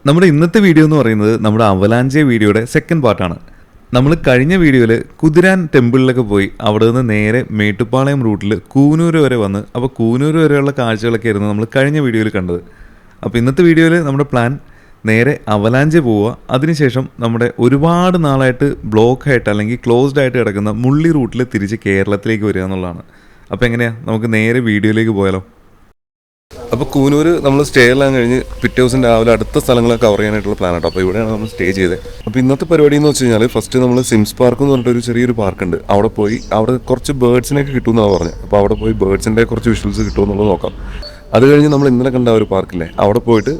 നമ്മുടെ ഇന്നത്തെ വീഡിയോ എന്ന് പറയുന്നത് നമ്മുടെ അവലാഞ്ചെ വീഡിയോയുടെ സെക്കൻഡ് പാർട്ടാണ്. നമ്മൾ കഴിഞ്ഞ വീഡിയോയിൽ കുതിരാൻ ടെമ്പിളിലൊക്കെ പോയി അവിടെ നിന്ന് നേരെ മേട്ടുപ്പാളയം റൂട്ടിൽ കൂനൂര് വരെ വന്ന് അപ്പോൾ കൂനൂര് വരെയുള്ള കാഴ്ചകളൊക്കെ ആയിരുന്നു നമ്മൾ കഴിഞ്ഞ വീഡിയോയിൽ കണ്ടത്. അപ്പോൾ ഇന്നത്തെ വീഡിയോയിൽ നമ്മുടെ പ്ലാൻ നേരെ അവലാഞ്ചെ പോവുക, അതിനുശേഷം നമ്മുടെ ഒരുപാട് നാളായിട്ട് ബ്ലോക്ക് ആയിട്ട് അല്ലെങ്കിൽ ക്ലോസ്ഡ് ആയിട്ട് കിടക്കുന്ന മുള്ളി റൂട്ടിൽ തിരിച്ച് കേരളത്തിലേക്ക് വരിക എന്നുള്ളതാണ്. അപ്പോൾ എങ്ങനെയാണ്, നമുക്ക് നേരെ വീഡിയോയിലേക്ക് പോയാലോ? അപ്പോൾ കൂനൂര് നമ്മൾ സ്റ്റേ എല്ലാം കഴിഞ്ഞ് പിറ്റേ ദിവസം രാവിലെ അടുത്ത സ്ഥലങ്ങളൊക്കെ കവർ ചെയ്യാനായിട്ടുള്ള പ്ലാൻ ആട്ടോ. അപ്പോൾ ഇവിടെയാണ് നമ്മൾ സ്റ്റേ ചെയ്തത്. അപ്പോൾ ഇന്നത്തെ പരിപാടി എന്ന് വെച്ച് കഴിഞ്ഞാൽ ഫസ്റ്റ് നമ്മൾ സിംസ് പാർക്ക് എന്ന് പറഞ്ഞിട്ടൊരു ചെറിയൊരു പാർക്കുണ്ട്, അവിടെ പോയി അവിടെ കുറച്ച് ബേർഡ്സിനൊക്കെ കിട്ടുമെന്നാണ് പറഞ്ഞത്. അപ്പോൾ അവിടെ പോയി ബേർഡ്സിൻ്റെ കുറച്ച് വിഷ്വൽസ് കിട്ടുമെന്നുള്ളത് നോക്കാം. അത് കഴിഞ്ഞ് നമ്മൾ ഇന്നലെ കണ്ട ഒരു പാർക്കില്ലേ, അവിടെ പോയിട്ട്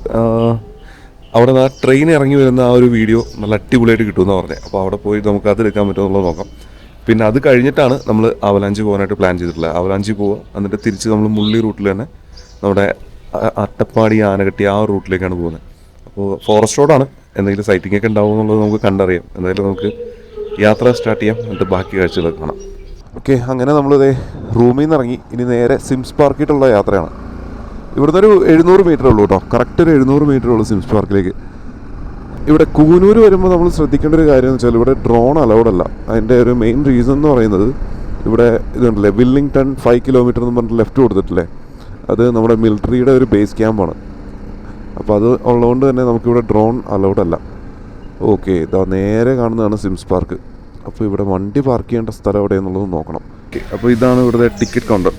അവിടെ ആ ട്രെയിൻ ഇറങ്ങി വരുന്ന ആ ഒരു വീഡിയോ നല്ല അടിപൊളിയായിട്ട് കിട്ടുമെന്നാണ് പറഞ്ഞത്. അപ്പോൾ അവിടെ പോയി നമുക്ക് അത് എടുക്കാൻ പറ്റുമെന്നുള്ളത് നോക്കാം. പിന്നെ അത് കഴിഞ്ഞിട്ടാണ് നമ്മൾ അവലാഞ്ചി പോകാനായിട്ട് പ്ലാൻ ചെയ്തിട്ടുള്ളത്. അവലാഞ്ചി പോവുക, എന്നിട്ട് തിരിച്ച് നമ്മൾ മുള്ളി റൂട്ടിൽ തന്നെ നമ്മുടെ അട്ടപ്പാടി ആനകട്ടി ആ റൂട്ടിലേക്കാണ് പോകുന്നത്. അപ്പോൾ ഫോറസ്റ്റ് റോഡാണ്, എന്തെങ്കിലും സൈറ്റിംഗ് ഒക്കെ ഉണ്ടാവും എന്നുള്ളത് നമുക്ക് കണ്ടറിയാം. എന്തായാലും നമുക്ക് യാത്ര സ്റ്റാർട്ട് ചെയ്യാം, എന്നിട്ട് ബാക്കി കാഴ്ചകളൊക്കെ കാണാം. ഓക്കെ, അങ്ങനെ നമ്മളിതേ റൂമിൽ നിന്ന് ഇറങ്ങി ഇനി നേരെ സിംസ് പാർക്കിട്ടുള്ള യാത്രയാണ്. ഇവിടുന്ന് ഒരു 700 മീറ്റർ ഉള്ളൂ കേട്ടോ, കറക്റ്റ് ഒരു 700 മീറ്റർ ഉള്ളൂ സിംസ് പാർക്കിലേക്ക്. ഇവിടെ കൂനൂര് വരുമ്പോൾ നമ്മൾ ശ്രദ്ധിക്കേണ്ട ഒരു കാര്യം എന്ന് വെച്ചാൽ ഇവിടെ ഡ്രോൺ അലൗഡ് അല്ല. അതിൻ്റെ ഒരു മെയിൻ റീസൺ എന്ന് പറയുന്നത് ഇവിടെ ഇതുണ്ടല്ലേ, വില്ലിംഗ്ടൺ 5 കിലോമീറ്റർ എന്ന് പറഞ്ഞിട്ട് ലെഫ്റ്റ് കൊടുത്തിട്ടില്ലേ, അത് നമ്മുടെ മിലിറ്ററിയുടെ ഒരു ബേസ് ക്യാമ്പാണ്. അപ്പോൾ അത് ഉള്ളതുകൊണ്ട് തന്നെ നമുക്കിവിടെ ഡ്രോൺ അലൗഡ് അല്ല. ഓക്കെ, ഇതാ നേരെ കാണുന്നതാണ് സിംസ് പാർക്ക്. അപ്പോൾ ഇവിടെ വണ്ടി പാർക്ക് ചെയ്യേണ്ട സ്ഥലം എവിടെയെന്നുള്ളത് നോക്കണം. ഓക്കെ, അപ്പോൾ ഇതാണ് ഇവിടുത്തെ ടിക്കറ്റ് കൗണ്ടർ.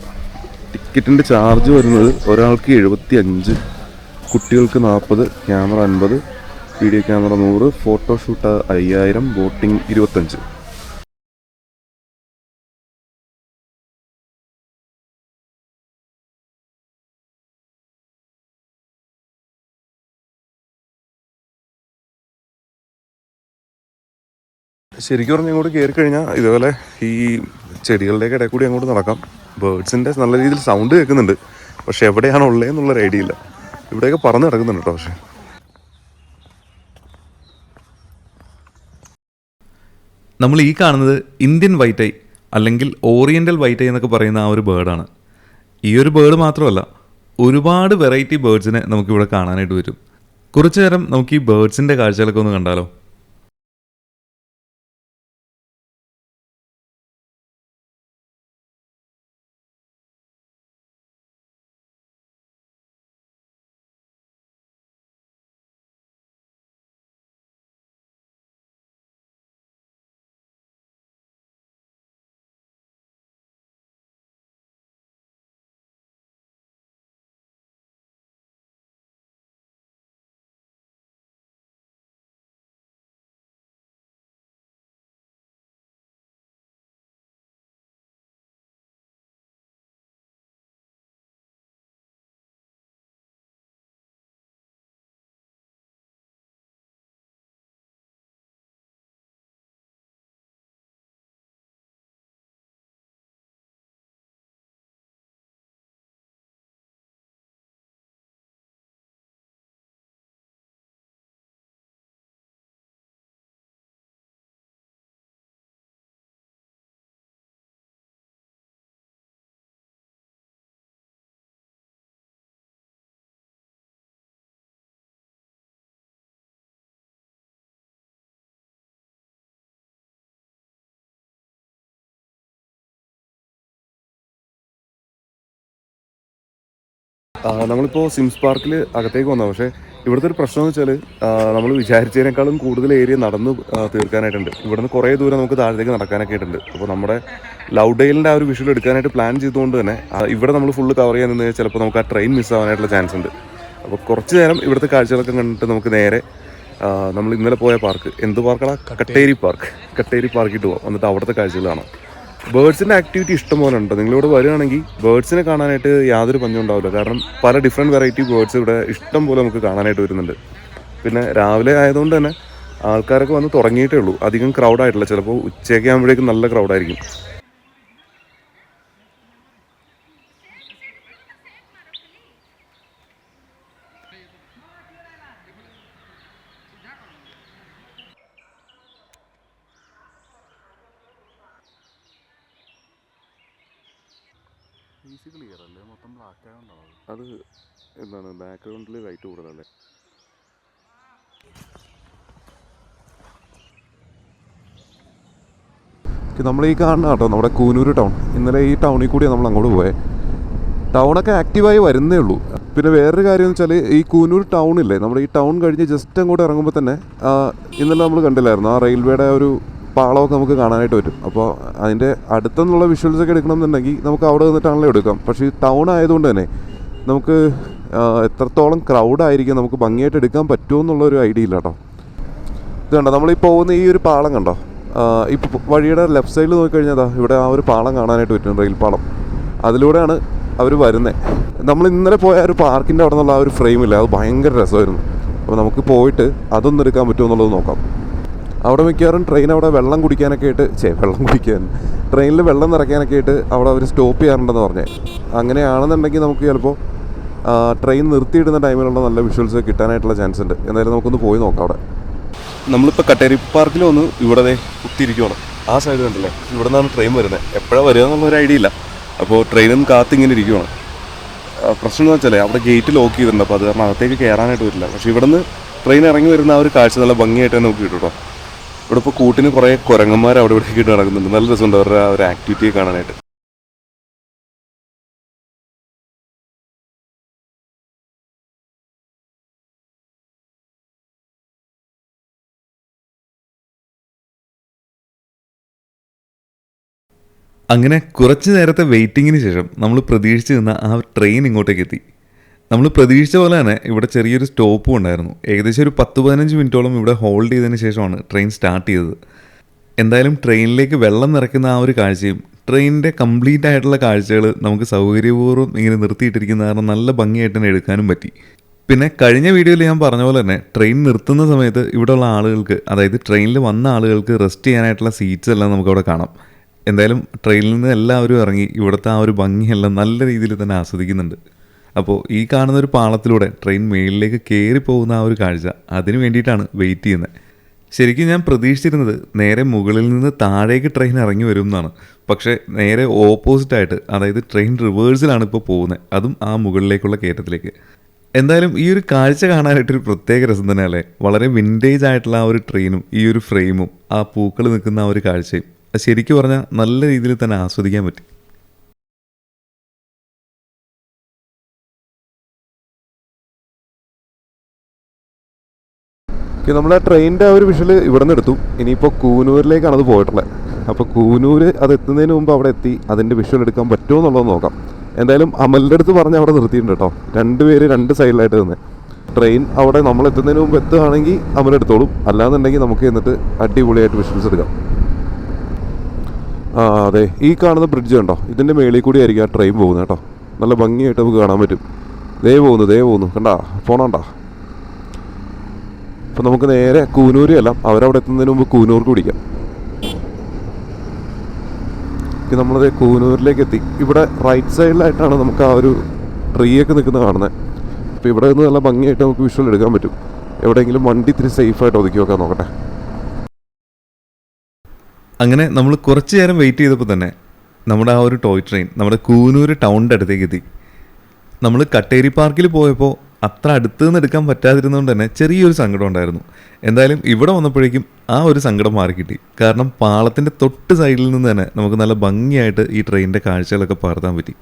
ടിക്കറ്റിൻ്റെ ചാർജ് വരുന്നത് ഒരാൾക്ക് 75, കുട്ടികൾക്ക് 40, camera 50, video camera 100, photoshoot 5000, boating 25. ശരിക്കും പറഞ്ഞാൽ ഇങ്ങോട്ട് കയറി കഴിഞ്ഞാൽ ഇതേപോലെ ഈ ചെടികളുടെയൊക്കെ ഇടയിൽ കൂടി അങ്ങോട്ട് നടക്കാം. ബേർഡ്സിൻ്റെ നല്ല രീതിയിൽ സൗണ്ട് കേൾക്കുന്നുണ്ട്, പക്ഷെ എവിടെയാണ് ഉള്ളതെന്നുള്ളൊരു ഐഡിയ ഇല്ല. ഇവിടെയൊക്കെ പറന്ന് കിടക്കുന്നുണ്ട് കേട്ടോ. പക്ഷേ നമ്മൾ ഈ കാണുന്നത് ഇന്ത്യൻ വൈറ്റ് ഐ അല്ലെങ്കിൽ ഓറിയൻ്റൽ വൈറ്റ് ഐ എന്നൊക്കെ പറയുന്ന ആ ഒരു ബേർഡാണ്. ഈ ഒരു ബേർഡ് മാത്രമല്ല, ഒരുപാട് വെറൈറ്റി ബേർഡ്സിനെ നമുക്കിവിടെ കാണാനായിട്ട് വരും. കുറച്ചു നേരം നമുക്ക് ഈ ബേർഡ്സിൻ്റെ കാഴ്ചകളൊക്കെ ഒന്ന് കണ്ടാലോ? നമ്മളിപ്പോൾ സിംസ് പാർക്കിൽ അകത്തേക്ക് വന്നത്, പക്ഷേ ഇവിടുത്തെ ഒരു പ്രശ്നം എന്ന് വെച്ചാൽ നമ്മൾ വിചാരിച്ചതിനേക്കാളും കൂടുതൽ ഏരിയ നടന്ന് തീർക്കാനായിട്ടുണ്ട്. ഇവിടുന്ന് കുറേ ദൂരം നമുക്ക് താഴത്തേക്ക് നടക്കാനൊക്കെ ആയിട്ടുണ്ട്. അപ്പോൾ നമ്മുടെ ലൗഡെയിലിൻ്റെ ആ ഒരു വിഷ്വൽ എടുക്കാനായിട്ട് പ്ലാൻ ചെയ്തുകൊണ്ട് തന്നെ ഇവിടെ നമ്മൾ ഫുള്ള് കവർ ചെയ്യാൻ നിന്ന് ചിലപ്പോൾ നമുക്ക് ആ ട്രെയിൻ മിസ്സാവാനായിട്ടുള്ള ചാൻസ് ഉണ്ട്. അപ്പോൾ കുറച്ച് നേരം ഇവിടുത്തെ കാഴ്ചകളൊക്കെ കണ്ടിട്ട് നമുക്ക് നേരെ നമ്മൾ ഇന്നലെ പോയ പാർക്ക്, എന്ത് പാർക്കാണ്? കട്ടേരി പാർക്കിട്ട് പോകാം, എന്നിട്ട് അവിടുത്തെ കാഴ്ചകൾ കാണാം. ബേർഡ്സിൻ്റെ ആക്ടിവിറ്റി ഇഷ്ടം പോലെ ഉണ്ട്. നിങ്ങളിവിടെ വരികയാണെങ്കിൽ ബേർഡ്സിനെ കാണാനായിട്ട് യാതൊരു പഞ്ഞും ഉണ്ടാവില്ല. കാരണം പല ഡിഫറെൻറ്റ് വെറൈറ്റി ബേർഡ്സ് ഇവിടെ ഇഷ്ടം പോലെ നമുക്ക് കാണാനായിട്ട് വരുന്നുണ്ട്. പിന്നെ രാവിലെ ആയതുകൊണ്ട് തന്നെ ആൾക്കാരൊക്കെ വന്ന് തുടങ്ങിയിട്ടേ ഉള്ളൂ, അധികം ക്രൗഡായിട്ടില്ല. ചിലപ്പോൾ ഉച്ചയൊക്കെ ആകുമ്പോഴേക്കും നല്ല ക്രൗഡായിരിക്കും. ഈസി ക്ലിയർ അല്ലേ, മൊത്തം ബ്ലാക്ക് ആയതുകൊണ്ടാണ്. അത് എന്താണ് ബാക്ക്ഗ്രൗണ്ടിൽ ലൈറ്റ് കൂടുതലല്ലേ? നമ്മൾ ഈ കാണുന്ന കേട്ടോ നമ്മുടെ കൂനൂർ ടൗൺ. ഇന്നലെ ഈ ടൗണിൽ കൂടിയാണ് നമ്മൾ അങ്ങോട്ട് പോയത്. ടൗണൊക്കെ ആക്റ്റീവായി വരുന്നേ ഉള്ളൂ. പിന്നെ വേറൊരു കാര്യം എന്ന് വെച്ചാൽ ഈ കൂനൂർ ടൗണില്ലേ, നമ്മുടെ ഈ ടൗൺ കഴിഞ്ഞ് ജസ്റ്റ് അങ്ങോട്ട് ഇറങ്ങുമ്പോൾ തന്നെ ഇന്നലെ നമ്മൾ കണ്ടില്ലായിരുന്നു ആ റെയിൽവേയുടെ ഒരു പാളമൊക്കെ നമുക്ക് കാണാനായിട്ട് പറ്റും. അപ്പോൾ അതിൻ്റെ അടുത്തുനിന്നുള്ള വിഷ്വൽസൊക്കെ എടുക്കണമെന്നുണ്ടെങ്കിൽ നമുക്ക് അവിടെ നിന്നിട്ടാണല്ലോ എടുക്കാം. പക്ഷേ ഈ ടൗൺ ആയതുകൊണ്ട് തന്നെ നമുക്ക് എത്രത്തോളം ക്രൗഡായിരിക്കും നമുക്ക് ഭംഗിയായിട്ട് എടുക്കാൻ പറ്റുമോ എന്നുള്ളൊരു ഐഡിയ ഇല്ല കേട്ടോ. ഇത് കണ്ടോ, നമ്മളീ പോകുന്ന ഈ ഒരു പാളം കണ്ടോ, ഇപ്പോൾ വഴിയുടെ ലെഫ്റ്റ് സൈഡിൽ നോക്കിക്കഴിഞ്ഞാൽ ഇവിടെ ആ ഒരു പാളം കാണാനായിട്ട് പറ്റും, റെയിൽ പാളം. അതിലൂടെയാണ് അവർ വരുന്നത്. നമ്മൾ ഇന്നലെ പോയ ഒരു പാർക്കിൻ്റെ അവിടെ നിന്നുള്ള ആ ഒരു ഫ്രെയിമില്ല, അത് ഭയങ്കര രസമായിരുന്നു. അപ്പോൾ നമുക്ക് പോയിട്ട് അതൊന്നും എടുക്കാൻ പറ്റുമോ എന്നുള്ളത് നോക്കാം. അവിടെ മിക്കവാറും ട്രെയിൻ അവിടെ വെള്ളം കുടിക്കാനൊക്കെ ആയിട്ട് ട്രെയിനിൽ വെള്ളം നിറയ്ക്കാനൊക്കെ ആയിട്ട് അവിടെ അവർ സ്റ്റോപ്പ് ചെയ്യാറുണ്ടെന്ന് പറഞ്ഞേ. അങ്ങനെയാണെന്നുണ്ടെങ്കിൽ നമുക്ക് ചിലപ്പോൾ ട്രെയിൻ നിർത്തിയിടുന്ന ടൈമിലുള്ള നല്ല വിഷ്വൽസ് കിട്ടാനായിട്ടുള്ള ചാൻസ് ഉണ്ട്. എന്തായാലും നമുക്കൊന്ന് പോയി നോക്കാം. അവിടെ നമ്മളിപ്പോൾ കട്ടേരി പാർക്കിൽ വന്ന് ഇവിടെ കുത്തിയിരിക്കുകയാണ്. ആ സൈഡ് കണ്ടില്ലേ, ഇവിടെ നിന്നാണ് ട്രെയിൻ വരുന്നത്. എപ്പോഴാണ് വരിക എന്നുള്ളൊരു ഐഡിയ ഇല്ല. അപ്പോൾ ട്രെയിനും കാത്തിങ്ങനെ ഇരിക്കുകയാണ്. പ്രശ്നം എന്ന് വെച്ചാൽ അവിടെ ഗേറ്റ് ലോക്ക് ചെയ്തിട്ടുണ്ട്. അപ്പോൾ അത് കാരണം അകത്തേക്ക് കയറാനായിട്ട് വരില്ല. പക്ഷേ ഇവിടെ നിന്ന് ട്രെയിൻ ഇറങ്ങി വരുന്ന ആ ഒരു കാഴ്ച നല്ല ഭംഗിയായിട്ട് തന്നെ നമുക്ക് കിട്ടും കേട്ടോ. ഇവിടെ ഇപ്പോൾ കൂട്ടിന് കുറേ കുരങ്ങന്മാർ അവിടെ ഇവിടെ ഇട്ട് നടക്കുന്നുണ്ട്. നല്ല രസമുണ്ട് അവരുടെ ആ ഒരു ആക്ടിവിറ്റിയെ കാണാനായിട്ട്. അങ്ങനെ കുറച്ച് നേരത്തെ വെയിറ്റിങ്ങിന് ശേഷം നമ്മൾ പ്രതീക്ഷിച്ച് നിന്ന ആ ട്രെയിൻ ഇങ്ങോട്ടേക്ക് എത്തി. നമ്മൾ പ്രതീക്ഷിച്ച പോലെ തന്നെ ഇവിടെ ചെറിയൊരു സ്റ്റോപ്പും ഉണ്ടായിരുന്നു. ഏകദേശം ഒരു 10-15 മിനിറ്റോളം ഇവിടെ ഹോൾഡ് ചെയ്തതിന് ശേഷമാണ് ട്രെയിൻ സ്റ്റാർട്ട് ചെയ്തത്. എന്തായാലും ട്രെയിനിലേക്ക് വെള്ളം നിറയ്ക്കുന്ന ആ ഒരു കാഴ്ചയും ട്രെയിനിൻ്റെ കംപ്ലീറ്റ് ആയിട്ടുള്ള കാഴ്ചകൾ നമുക്ക് സൗകര്യപൂർവ്വം ഇങ്ങനെ നിർത്തിയിട്ടിരിക്കുന്ന കാരണം നല്ല ഭംഗിയായിട്ട് തന്നെ എടുക്കാനും പറ്റി. പിന്നെ കഴിഞ്ഞ വീഡിയോയിൽ ഞാൻ പറഞ്ഞ പോലെ തന്നെ ട്രെയിൻ നിർത്തുന്ന സമയത്ത് ഇവിടെയുള്ള ആളുകൾക്ക്, അതായത് ട്രെയിനിൽ വന്ന ആളുകൾക്ക് റെസ്റ്റ് ചെയ്യാനായിട്ടുള്ള സീറ്റ്സ് എല്ലാം നമുക്കവിടെ കാണാം. എന്തായാലും ട്രെയിനിൽ നിന്ന് എല്ലാവരും ഇറങ്ങി ഇവിടുത്തെ ആ ഒരു ഭംഗിയെല്ലാം നല്ല രീതിയിൽ തന്നെ ആസ്വദിക്കുന്നുണ്ട്. അപ്പോൾ ഈ കാണുന്ന ഒരു പാളത്തിലൂടെ ട്രെയിൻ മേളിലേക്ക് കയറി പോകുന്ന ആ ഒരു കാഴ്ച, അതിന് വേണ്ടിയിട്ടാണ് വെയിറ്റ് ചെയ്യുന്നത്. ശരിക്കും ഞാൻ പ്രതീക്ഷിച്ചിരുന്നത് നേരെ മുകളിൽ നിന്ന് താഴേക്ക് ട്രെയിൻ ഇറങ്ങി വരും എന്നാണ്. പക്ഷേ നേരെ ഓപ്പോസിറ്റായിട്ട്, അതായത് ട്രെയിൻ റിവേഴ്സിലാണ് ഇപ്പോൾ പോകുന്നത്, അതും ആ മുകളിലേക്കുള്ള കയറ്റത്തിലേക്ക്. എന്തായാലും ഈ ഒരു കാഴ്ച കാണാനായിട്ടൊരു പ്രത്യേക രസം തന്നെയല്ലേ. വളരെ വിൻറ്റേജ് ആയിട്ടുള്ള ആ ഒരു ട്രെയിനും ഈ ഒരു ഫ്രെയിമും ആ പൂക്കൾ നിൽക്കുന്ന ആ ഒരു കാഴ്ചയും ശരിക്കും പറഞ്ഞാൽ നല്ല രീതിയിൽ തന്നെ ആസ്വദിക്കാൻ പറ്റി. നമ്മളെ ട്രെയിനിൻ്റെ ആ ഒരു വിഷ്വൽ ഇവിടെ നിന്ന് എടുത്തു. ഇനിയിപ്പോൾ കൂനൂരിലേക്കാണ് അത് പോയിട്ടുള്ളത്. അപ്പോൾ കൂനൂർ അത് എത്തുന്നതിന് മുമ്പ് അവിടെ എത്തി അതിൻ്റെ വിഷ്വൽ എടുക്കാൻ പറ്റുമോ എന്നുള്ളത് നോക്കാം. എന്തായാലും അമലിൻ്റെ അടുത്ത് പറഞ്ഞ് അവിടെ നിർത്തിയിട്ടുണ്ട് കേട്ടോ. 2 പേര് 2 സൈഡിലായിട്ട് നിന്ന്. ട്രെയിൻ അവിടെ നമ്മൾ എത്തുന്നതിന് മുമ്പ് എത്തുകയാണെങ്കിൽ അമലെടുത്തോളും, അല്ലാന്നുണ്ടെങ്കിൽ നമുക്ക് എന്നിട്ട് അടിപൊളിയായിട്ട് വിഷ്വൽസ് എടുക്കാം. അതെ, ഈ കാണുന്ന ബ്രിഡ്ജ് കണ്ടോ, ഇതിൻ്റെ മേളിൽ കൂടി ആയിരിക്കും ആ ട്രെയിൻ പോകുന്നത് കേട്ടോ. നല്ല ഭംഗിയായിട്ട് നമുക്ക് കാണാൻ പറ്റും. ദേ പോകുന്നു കണ്ടാ, പോണണ്ടാ. അപ്പോൾ നമുക്ക് നേരെ കൂനൂർ എല്ലാം അവരവിടെ എത്തുന്നതിന് മുമ്പ് കൂനൂർക്ക് പിടിക്കാം. നമ്മളത് കൂനൂരിലേക്ക് എത്തി. ഇവിടെ റൈറ്റ് സൈഡിലായിട്ടാണ് നമുക്ക് ആ ഒരു ട്രീ ഒക്കെ നിൽക്കുന്നത് കാണുന്നത്. അപ്പോൾ ഇവിടെ നിന്ന് നല്ല ഭംഗിയായിട്ട് നമുക്ക് വിഷ്വൽ എടുക്കാൻ പറ്റും. എവിടെയെങ്കിലും വണ്ടി ഇത്തിരി സേഫായിട്ട് ഒതുക്കി വെക്കാൻ നോക്കട്ടെ. അങ്ങനെ നമ്മൾ കുറച്ച് നേരം വെയിറ്റ് ചെയ്തപ്പോൾ തന്നെ നമ്മുടെ ആ ഒരു ടോയ് ട്രെയിൻ നമ്മുടെ കൂനൂർ ടൗണിൻ്റെ അടുത്തേക്ക് എത്തി. നമ്മൾ കട്ടേരി പാർക്കിൽ പോയപ്പോൾ അത്ര അടുത്ത് നിന്ന് എടുക്കാൻ പറ്റാതിരുന്നതുകൊണ്ട് തന്നെ ചെറിയൊരു സങ്കടം ഉണ്ടായിരുന്നു. എന്തായാലും ഇവിടെ വന്നപ്പോഴേക്കും ആ ഒരു സങ്കടം മാറിക്കിട്ടി. കാരണം പാളത്തിൻ്റെ തൊട്ട് സൈഡിൽ നിന്ന് തന്നെ നമുക്ക് നല്ല ഭംഗിയായിട്ട് ഈ ട്രെയിനിൻ്റെ കാഴ്ചകളൊക്കെ പകർത്താൻ പറ്റി.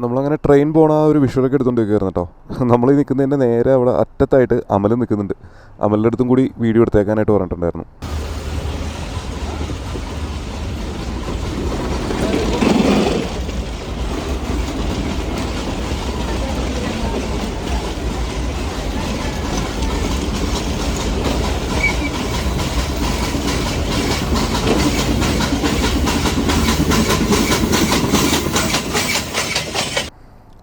നമ്മളങ്ങനെ ട്രെയിൻ പോണ ആ ഒരു വിഷ്വലൊക്കെ എടുത്തുകൊണ്ടിരിക്കുകയായിരുന്നു കേട്ടോ. നമ്മൾ ഈ നിൽക്കുന്നതിൻ്റെ നേരെ അവിടെ അറ്റത്തായിട്ട് അമൽ നിൽക്കുന്നുണ്ട്. അമലിൻ്റെ അടുത്തും കൂടി വീഡിയോ എടുത്തേക്കാനായിട്ട് പറഞ്ഞിട്ടുണ്ടായിരുന്നു.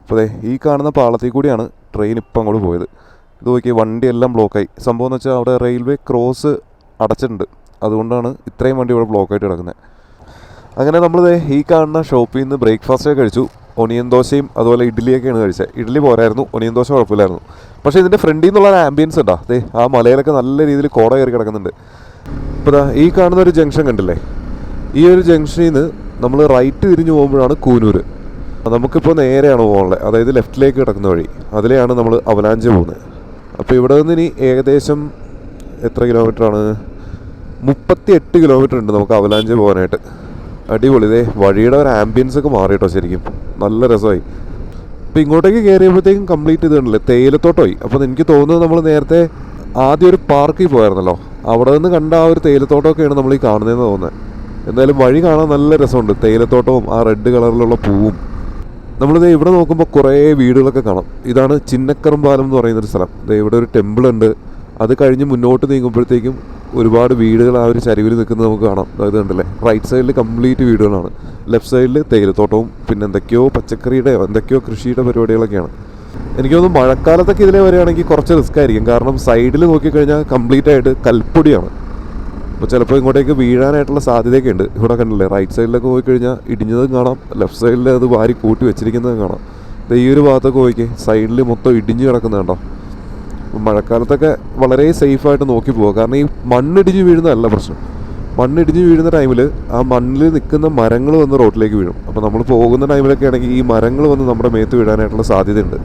അപ്പോൾ അതെ, ഈ കാണുന്ന പാളത്തിൽ കൂടിയാണ് ട്രെയിൻ ഇപ്പം അങ്ങോട്ട് പോയത്. ഇത് നോക്കിയാൽ വണ്ടിയെല്ലാം ബ്ലോക്കായി. സംഭവം എന്ന് വെച്ചാൽ അവിടെ റെയിൽവേ ക്രോസ് അടച്ചിട്ടുണ്ട്. അതുകൊണ്ടാണ് ഇത്രയും വണ്ടി ഇവിടെ ബ്ലോക്കായിട്ട് കിടക്കുന്നത്. അങ്ങനെ നമ്മൾ ഈ കാണുന്ന ഷോപ്പിൽ നിന്ന് ബ്രേക്ക്ഫാസ്റ്റൊക്കെ കഴിച്ചു. ഒണിയൻ ദോശയും അതുപോലെ ഇഡ്ഡലിയൊക്കെയാണ് കഴിച്ചത്. ഇഡ്ഡലി പോരായിരുന്നു, ഒണിയൻ ദോശ കുഴപ്പമില്ലായിരുന്നു. പക്ഷേ ഇതിൻ്റെ ഫ്രണ്ടിൽ നിന്നുള്ള ഒരു ആംബിയൻസ് ഉണ്ടോ, അതെ ആ മലയിലൊക്കെ നല്ല രീതിയിൽ കോട കയറി കിടക്കുന്നുണ്ട്. ഇപ്പോൾ ഈ കാണുന്ന ഒരു ജംഗ്ഷൻ കണ്ടില്ലേ, ഈ ഒരു ജംഗ്ഷനിൽ നിന്ന് നമ്മൾ റൈറ്റ് തിരിഞ്ഞു പോകുമ്പോഴാണ് കൂനൂർ. നമുക്കിപ്പോൾ നേരെയാണ് പോകാനുള്ളത്, അതായത് ലെഫ്റ്റിലേക്ക് കിടക്കുന്ന വഴി, അതിലെയാണ് നമ്മൾ അവലാഞ്ചി പോകുന്നത്. അപ്പോൾ ഇവിടെ നിന്ന് ഇനി ഏകദേശം എത്ര കിലോമീറ്ററാണ്, 38 കിലോമീറ്റർ ഉണ്ട് നമുക്ക് അവലാഞ്ചി പോകാനായിട്ട്. അടിപൊളി. ഇതേ വഴിയുടെ ഒരു ആംബിയൻസ് ഒക്കെ മാറി കേട്ടോ, ശരിക്കും നല്ല രസമായി. അപ്പോൾ ഇങ്ങോട്ടേക്ക് കയറിയപ്പോഴത്തേക്കും കംപ്ലീറ്റ് ഇതുണ്ടല്ലേ തേയിലത്തോട്ടമായി. അപ്പോൾ എനിക്ക് തോന്നുന്നത് നമ്മൾ നേരത്തെ ആദ്യം ഒരു പാർക്കിൽ പോയായിരുന്നല്ലോ, അവിടെ നിന്ന് കണ്ട ആ ഒരു തേയിലത്തോട്ടമൊക്കെയാണ് നമ്മൾ ഈ കാണുന്നതെന്ന് തോന്നുന്നത്. എന്തായാലും വഴി കാണാൻ നല്ല രസമുണ്ട്, തേയിലത്തോട്ടവും ആ റെഡ് കളറിലുള്ള പൂവും. നമ്മളിത് ഇവിടെ നോക്കുമ്പോൾ കുറേ വീടുകളൊക്കെ കാണാം. ഇതാണ് ചിന്നക്കറുംപാലം എന്ന് പറയുന്നൊരു സ്ഥലം. ഇവിടെ ഒരു ടെമ്പിൾ ഉണ്ട്. അത് കഴിഞ്ഞ് മുന്നോട്ട് നീങ്ങുമ്പോഴത്തേക്കും ഒരുപാട് വീടുകൾ ആ ഒരു ചരിവിൽ നിൽക്കുന്നത് നമുക്ക് കാണാം. അതായത് കണ്ടല്ലേ, റൈറ്റ് സൈഡിൽ കംപ്ലീറ്റ് വീടുകളാണ്, ലെഫ്റ്റ് സൈഡിൽ തേയിലത്തോട്ടവും പിന്നെ എന്തൊക്കെയോ പച്ചക്കറിയുടെ എന്തൊക്കെയോ കൃഷിയുടെ പരിപാടികളൊക്കെയാണ്. എനിക്ക് തോന്നുന്നു മഴക്കാലത്തൊക്കെ ഇതിലെ വരികയാണെങ്കിൽ കുറച്ച് റിസ്ക് ആയിരിക്കും, കാരണം സൈഡിൽ നോക്കിക്കഴിഞ്ഞാൽ കംപ്ലീറ്റ് ആയിട്ട് കൽപ്പൊടിയാണ്. അപ്പോൾ ചിലപ്പോൾ ഇങ്ങോട്ടേക്ക് വീഴാനായിട്ടുള്ള സാധ്യതയൊക്കെ ഉണ്ട്. ഇവിടെ കണ്ടില്ലേ, റൈറ്റ് സൈഡിലൊക്കെ പോയി കഴിഞ്ഞാൽ ഇടിഞ്ഞതും കാണാം, ലെഫ്റ്റ് സൈഡിൽ അത് വാരി കൂട്ടി വെച്ചിരിക്കുന്നതും കാണാം. ഈ ഒരു ഭാഗത്തൊക്കെ പോയിക്കേ, സൈഡിൽ മൊത്തം ഇടിഞ്ഞ് കിടക്കുന്നത് കണ്ടോ. മഴക്കാലത്തൊക്കെ വളരെ സേഫായിട്ട് നോക്കി പോവുക, കാരണം ഈ മണ്ണിടിഞ്ഞ് വീഴുന്നതല്ല പ്രശ്നം. മണ്ണിടിഞ്ഞ് വീഴുന്ന ടൈമിൽ ആ മണ്ണിൽ നിൽക്കുന്ന മരങ്ങൾ വന്ന് റോഡിലേക്ക് വീഴും. അപ്പോൾ നമ്മൾ പോകുന്ന ടൈമിലൊക്കെ ആണെങ്കിൽ ഈ മരങ്ങൾ വന്ന് നമ്മുടെ മേത്ത് വീഴാനായിട്ടുള്ള സാധ്യതയുണ്ട്.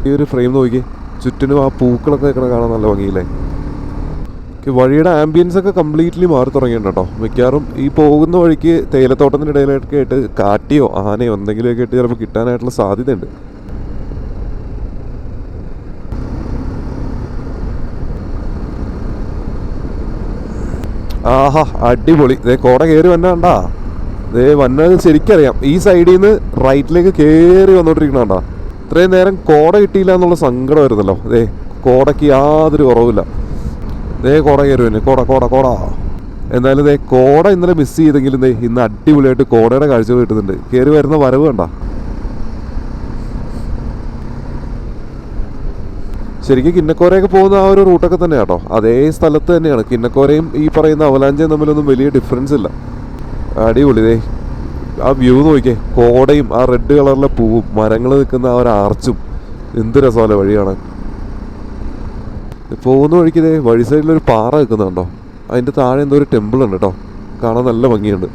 ഈ ഒരു ഫ്രെയിം നോക്കി, ചുറ്റിനും ആ പൂക്കളൊക്കെ കാണാൻ നല്ല ഭംഗിയില്ലേ. വഴിയുടെ ആംബിയൻസ് ഒക്കെ കംപ്ലീറ്റ്ലി മാറി തുടങ്ങിയിട്ടുണ്ട് കേട്ടോ. മിക്കവാറും ഈ പോകുന്ന വഴിക്ക് തേയിലത്തോട്ടത്തിൻ്റെ ഇടയിലൊക്കെ ആയിട്ട് കാട്ടിയോ ആനയോ എന്തെങ്കിലുമൊക്കെ ആയിട്ട് ചിലപ്പോൾ കിട്ടാനായിട്ടുള്ള സാധ്യതയുണ്ട്. ആഹാ അടിപൊളി. കോട കയറി വന്നാണ്ടാ, വന്നത് ശരിക്കറിയാം. ഈ സൈഡിൽ നിന്ന് റൈറ്റിലേക്ക് കയറി വന്നോണ്ടിരിക്കണാണ്ടാ. ഇത്രയും നേരം കോട കിട്ടിയില്ല എന്നുള്ള സങ്കടം വരുന്നല്ലോ. കോടയ്ക്ക് യാതൊരു കുറവില്ല. കോട കയറി തന്നെ, കോട കോട കോട. എന്നാലും കോട ഇന്നലെ മിസ് ചെയ്തെങ്കിലും ഇന്ന് അടിപൊളിയായിട്ട് കോടയുടെ കാഴ്ചകൾ കിട്ടുന്നുണ്ട്. കയറി വരുന്ന വരവ് കണ്ട. ശരിക്കും കിന്നക്കോരയൊക്കെ പോകുന്ന ആ ഒരു റൂട്ടൊക്കെ തന്നെ കേട്ടോ, അതേ സ്ഥലത്ത് തന്നെയാണ്. കിന്നക്കോരയും ഈ പറയുന്ന അവലാഞ്ചയും തമ്മിലൊന്നും വലിയ ഡിഫറൻസ് ഇല്ല. അടിപൊളി. ആ വ്യൂ നോക്കിയേ, കോടയും ആ റെഡ് കളറിലെ പൂവും മരങ്ങൾ നിൽക്കുന്ന ആ ഒരു ആർച്ചും, എന്ത് രസമല്ലേ വഴി കാണാൻ. പോകുന്ന വഴിക്ക് വഴി സൈഡിലൊരു പാറ നിൽക്കുന്നുണ്ടോ, അതിൻ്റെ താഴെ എന്തോ ഒരു ടെമ്പിൾ ഉണ്ട് കേട്ടോ, കാണാൻ നല്ല ഭംഗിയുണ്ട്.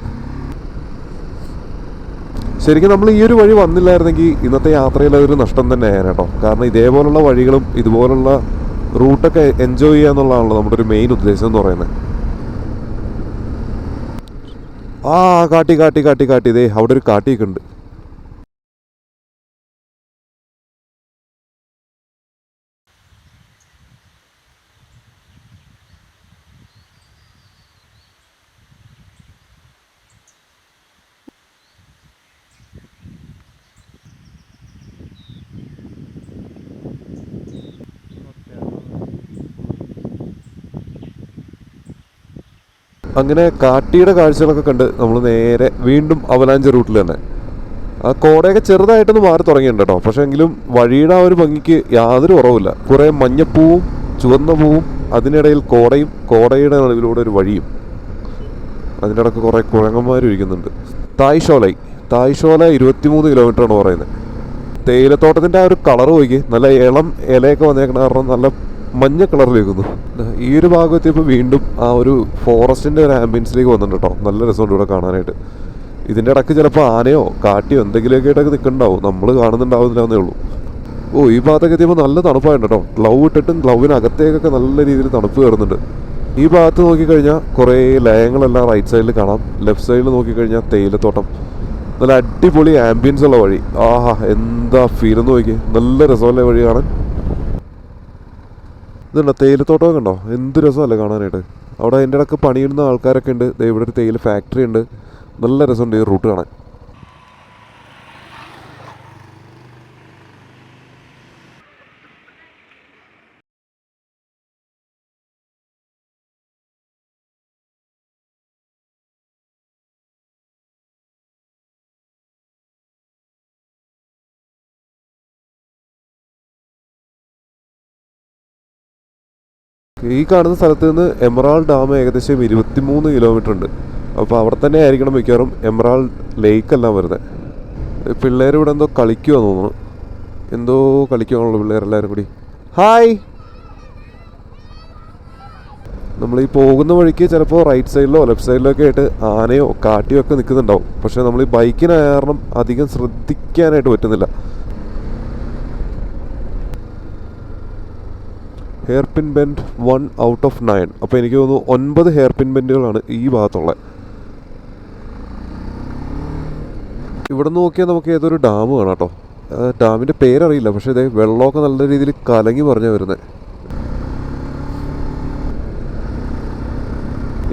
ശരിക്കും നമ്മൾ ഈ ഒരു വഴി വന്നില്ലായിരുന്നെങ്കിൽ ഇന്നത്തെ യാത്രയിൽ അതൊരു നഷ്ടം തന്നെ ആയാണ് കേട്ടോ. കാരണം ഇതേപോലുള്ള വഴികളും ഇതുപോലുള്ള റൂട്ടൊക്കെ എൻജോയ് ചെയ്യുക എന്നുള്ളതാണല്ലോ നമ്മുടെ ഒരു മെയിൻ ഉദ്ദേശം എന്ന് പറയുന്നത്. ആ കാട്ടി കാട്ടി കാട്ടി കാട്ടി അവിടെ ഒരു കാട്ടിയൊക്കെ ഉണ്ട്. അങ്ങനെ കാട്ടിയുടെ കാഴ്ചകളൊക്കെ കണ്ട് നമ്മൾ നേരെ വീണ്ടും അവലാഞ്ചി റൂട്ടിൽ തന്നെ. ആ കോടയൊക്കെ ചെറുതായിട്ടൊന്ന് മാറി തുടങ്ങിയിട്ടുണ്ട് കേട്ടോ. പക്ഷേ എങ്കിലും വഴിയുടെ ആ ഒരു ഭംഗിക്ക് യാതൊരു കുറവില്ല. കുറേ മഞ്ഞപ്പൂവും ചുവന്ന പൂവും, അതിനിടയിൽ കോടയും, കോടയുടെ നടുവിലൂടെ ഒരു വഴിയും, അതിൻ്റെ ഇടയ്ക്ക് കുറേ കുരങ്ങന്മാരും ഇരിക്കുന്നുണ്ട്. തായ്ഷോല 23 കിലോമീറ്ററാണ് പറയുന്നത്. തേയിലത്തോട്ടത്തിൻ്റെ ആ ഒരു കളർ നോക്കി, നല്ല ഇളം ഇലയൊക്കെ വന്നേക്കണ കാരണം നല്ല മഞ്ഞ കളറിൽ വെക്കുന്നു. ഈ ഒരു ഭാഗം എത്തിയപ്പോൾ വീണ്ടും ആ ഒരു ഫോറസ്റ്റിൻ്റെ ഒരു ആംബിയൻസിലേക്ക് വന്നിട്ടുണ്ട് കേട്ടോ. നല്ല രസമുണ്ട് ഇവിടെ കാണാനായിട്ട്. ഇതിൻ്റെ ഇടയ്ക്ക് ചിലപ്പോൾ ആനയോ കാട്ടിയോ എന്തെങ്കിലുമൊക്കെ ആയിട്ടൊക്കെ നിൽക്കുന്നുണ്ടാവും, നമ്മൾ കാണുന്നുണ്ടാവുന്നില്ലെന്നേ ഉള്ളൂ. ഈ ഭാഗത്തൊക്കെ എത്തിയപ്പോൾ നല്ല തണുപ്പായിട്ട് കേട്ടോ. ഗ്ലൗ ഇട്ടിട്ടും ഗ്ലൗവിനകത്തേക്കൊക്കെ നല്ല രീതിയിൽ തണുപ്പ് കയറുന്നുണ്ട്. ഈ ഭാഗത്ത് നോക്കിക്കഴിഞ്ഞാൽ കുറേ ലയങ്ങളെല്ലാം റൈറ്റ് സൈഡിൽ കാണാം. ലെഫ്റ്റ് സൈഡിൽ നോക്കിക്കഴിഞ്ഞാൽ തേയിലത്തോട്ടം. നല്ല അടിപൊളി ആംബിയൻസ് ഉള്ള വഴി. ആഹാ എന്താ ഫീലെന്ന് നോക്കി, നല്ല രസമല്ലേ വഴി കാണാൻ. ഇതുണ്ടോ തേയിലത്തോട്ടമൊക്കെ ഉണ്ടോ, എന്ത് രസമല്ലേ കാണാനായിട്ട്. അവിടെ അതിൻ്റെ ഇടയ്ക്ക് പണിയിടുന്ന ആൾക്കാരൊക്കെ ഉണ്ട്. ഇവിടെ ഒരു തേയില ഫാക്ടറി ഉണ്ട്. നല്ല രസമുണ്ട് ഈ റൂട്ട് കാണാൻ. ഈ കാണുന്ന സ്ഥലത്ത് നിന്ന് എമറാൾഡ് ഡാം ഏകദേശം 23 കിലോമീറ്റർ ഉണ്ട്. അപ്പോൾ അവിടെ തന്നെ ആയിരിക്കണം മിക്കവാറും എമറാൾഡ് ലേക്കെല്ലാം വരുന്നത്. പിള്ളേർ ഇവിടെ എന്തോ കളിക്കുവാന്ന് തോന്നുന്നു. എന്തോ കളിക്കുവാണല്ലോ പിള്ളേരെല്ലാവരും കൂടി. ഹായ്. നമ്മൾ ഈ പോകുന്ന വഴിക്ക് ചിലപ്പോൾ റൈറ്റ് സൈഡിലോ ലെഫ്റ്റ് സൈഡിലോ ഒക്കെ ആയിട്ട് ആനയോ കാട്ടിയോ ഒക്കെ നിൽക്കുന്നുണ്ടാവും. പക്ഷേ നമ്മൾ ഈ ബൈക്കിന് കാരണം അധികം ശ്രദ്ധിക്കാനായിട്ട് പറ്റുന്നില്ല. Hair pin bend 1 out of 9. അപ്പോൾ എനിക്ക് തോന്നുന്നു 9 ഹെയർ പിൻ ബെൻഡുകളാണ് ഈ ഭാഗത്തുള്ളത്. ഇവിടെ നിന്ന് നോക്കിയാൽ നമുക്ക് ഏതൊരു ഡാം കാണാം കേട്ടോ. ഡാമിൻ്റെ പേരറിയില്ല, പക്ഷേ ഇതേ വെള്ളമൊക്കെ നല്ല രീതിയിൽ കലങ്ങി പറഞ്ഞാൽ വരുന്നത്.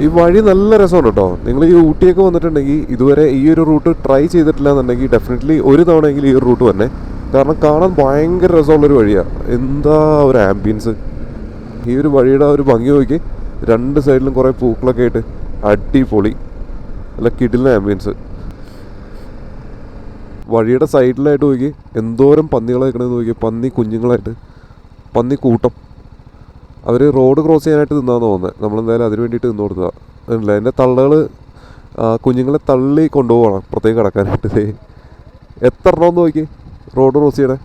ഈ വഴി നല്ല രസമുണ്ട് കേട്ടോ. നിങ്ങൾ ഈ ഊട്ടിയൊക്കെ വന്നിട്ടുണ്ടെങ്കിൽ ഇതുവരെ ഈ ഒരു റൂട്ട് ട്രൈ ചെയ്തിട്ടില്ല എന്നുണ്ടെങ്കിൽ ഡെഫിനറ്റ്ലി ഒരു തവണയെങ്കിലും ഈ ഒരു റൂട്ട് തന്നെ. കാരണം കാണാൻ ഭയങ്കര രസമുള്ളൊരു വഴിയാണ്. എന്താ ഒരു ആംബിയൻസ്. ഈ ഒരു വഴിയുടെ ഒരു ഭംഗി നോക്കി, 2 സൈഡിലും കുറേ പൂക്കളൊക്കെ ആയിട്ട് അടിപൊളി, നല്ല കിടിലൻ ആംബിയൻസ്. വഴിയുടെ സൈഡിലായിട്ട് നോക്കി എന്തോരം പന്നികളെ നിൽക്കണമെന്ന് നോക്കി. പന്നി കുഞ്ഞുങ്ങളായിട്ട്, പന്നി കൂട്ടം. അവർ റോഡ് ക്രോസ് ചെയ്യാനായിട്ട് നിന്നാന്ന് തോന്നുന്നത്. നമ്മളെന്തായാലും അതിന് വേണ്ടിയിട്ട് നിന്ന് കൊടുത്തതാണ്. അല്ല, എൻ്റെ തള്ളകൾ കുഞ്ഞുങ്ങളെ തള്ളി കൊണ്ടുപോകണം പുറത്തേക്ക് കിടക്കാനായിട്ട്. എത്ര എണ്ണമെന്ന് നോക്കി റോഡ് ക്രോസ് ചെയ്യണേ.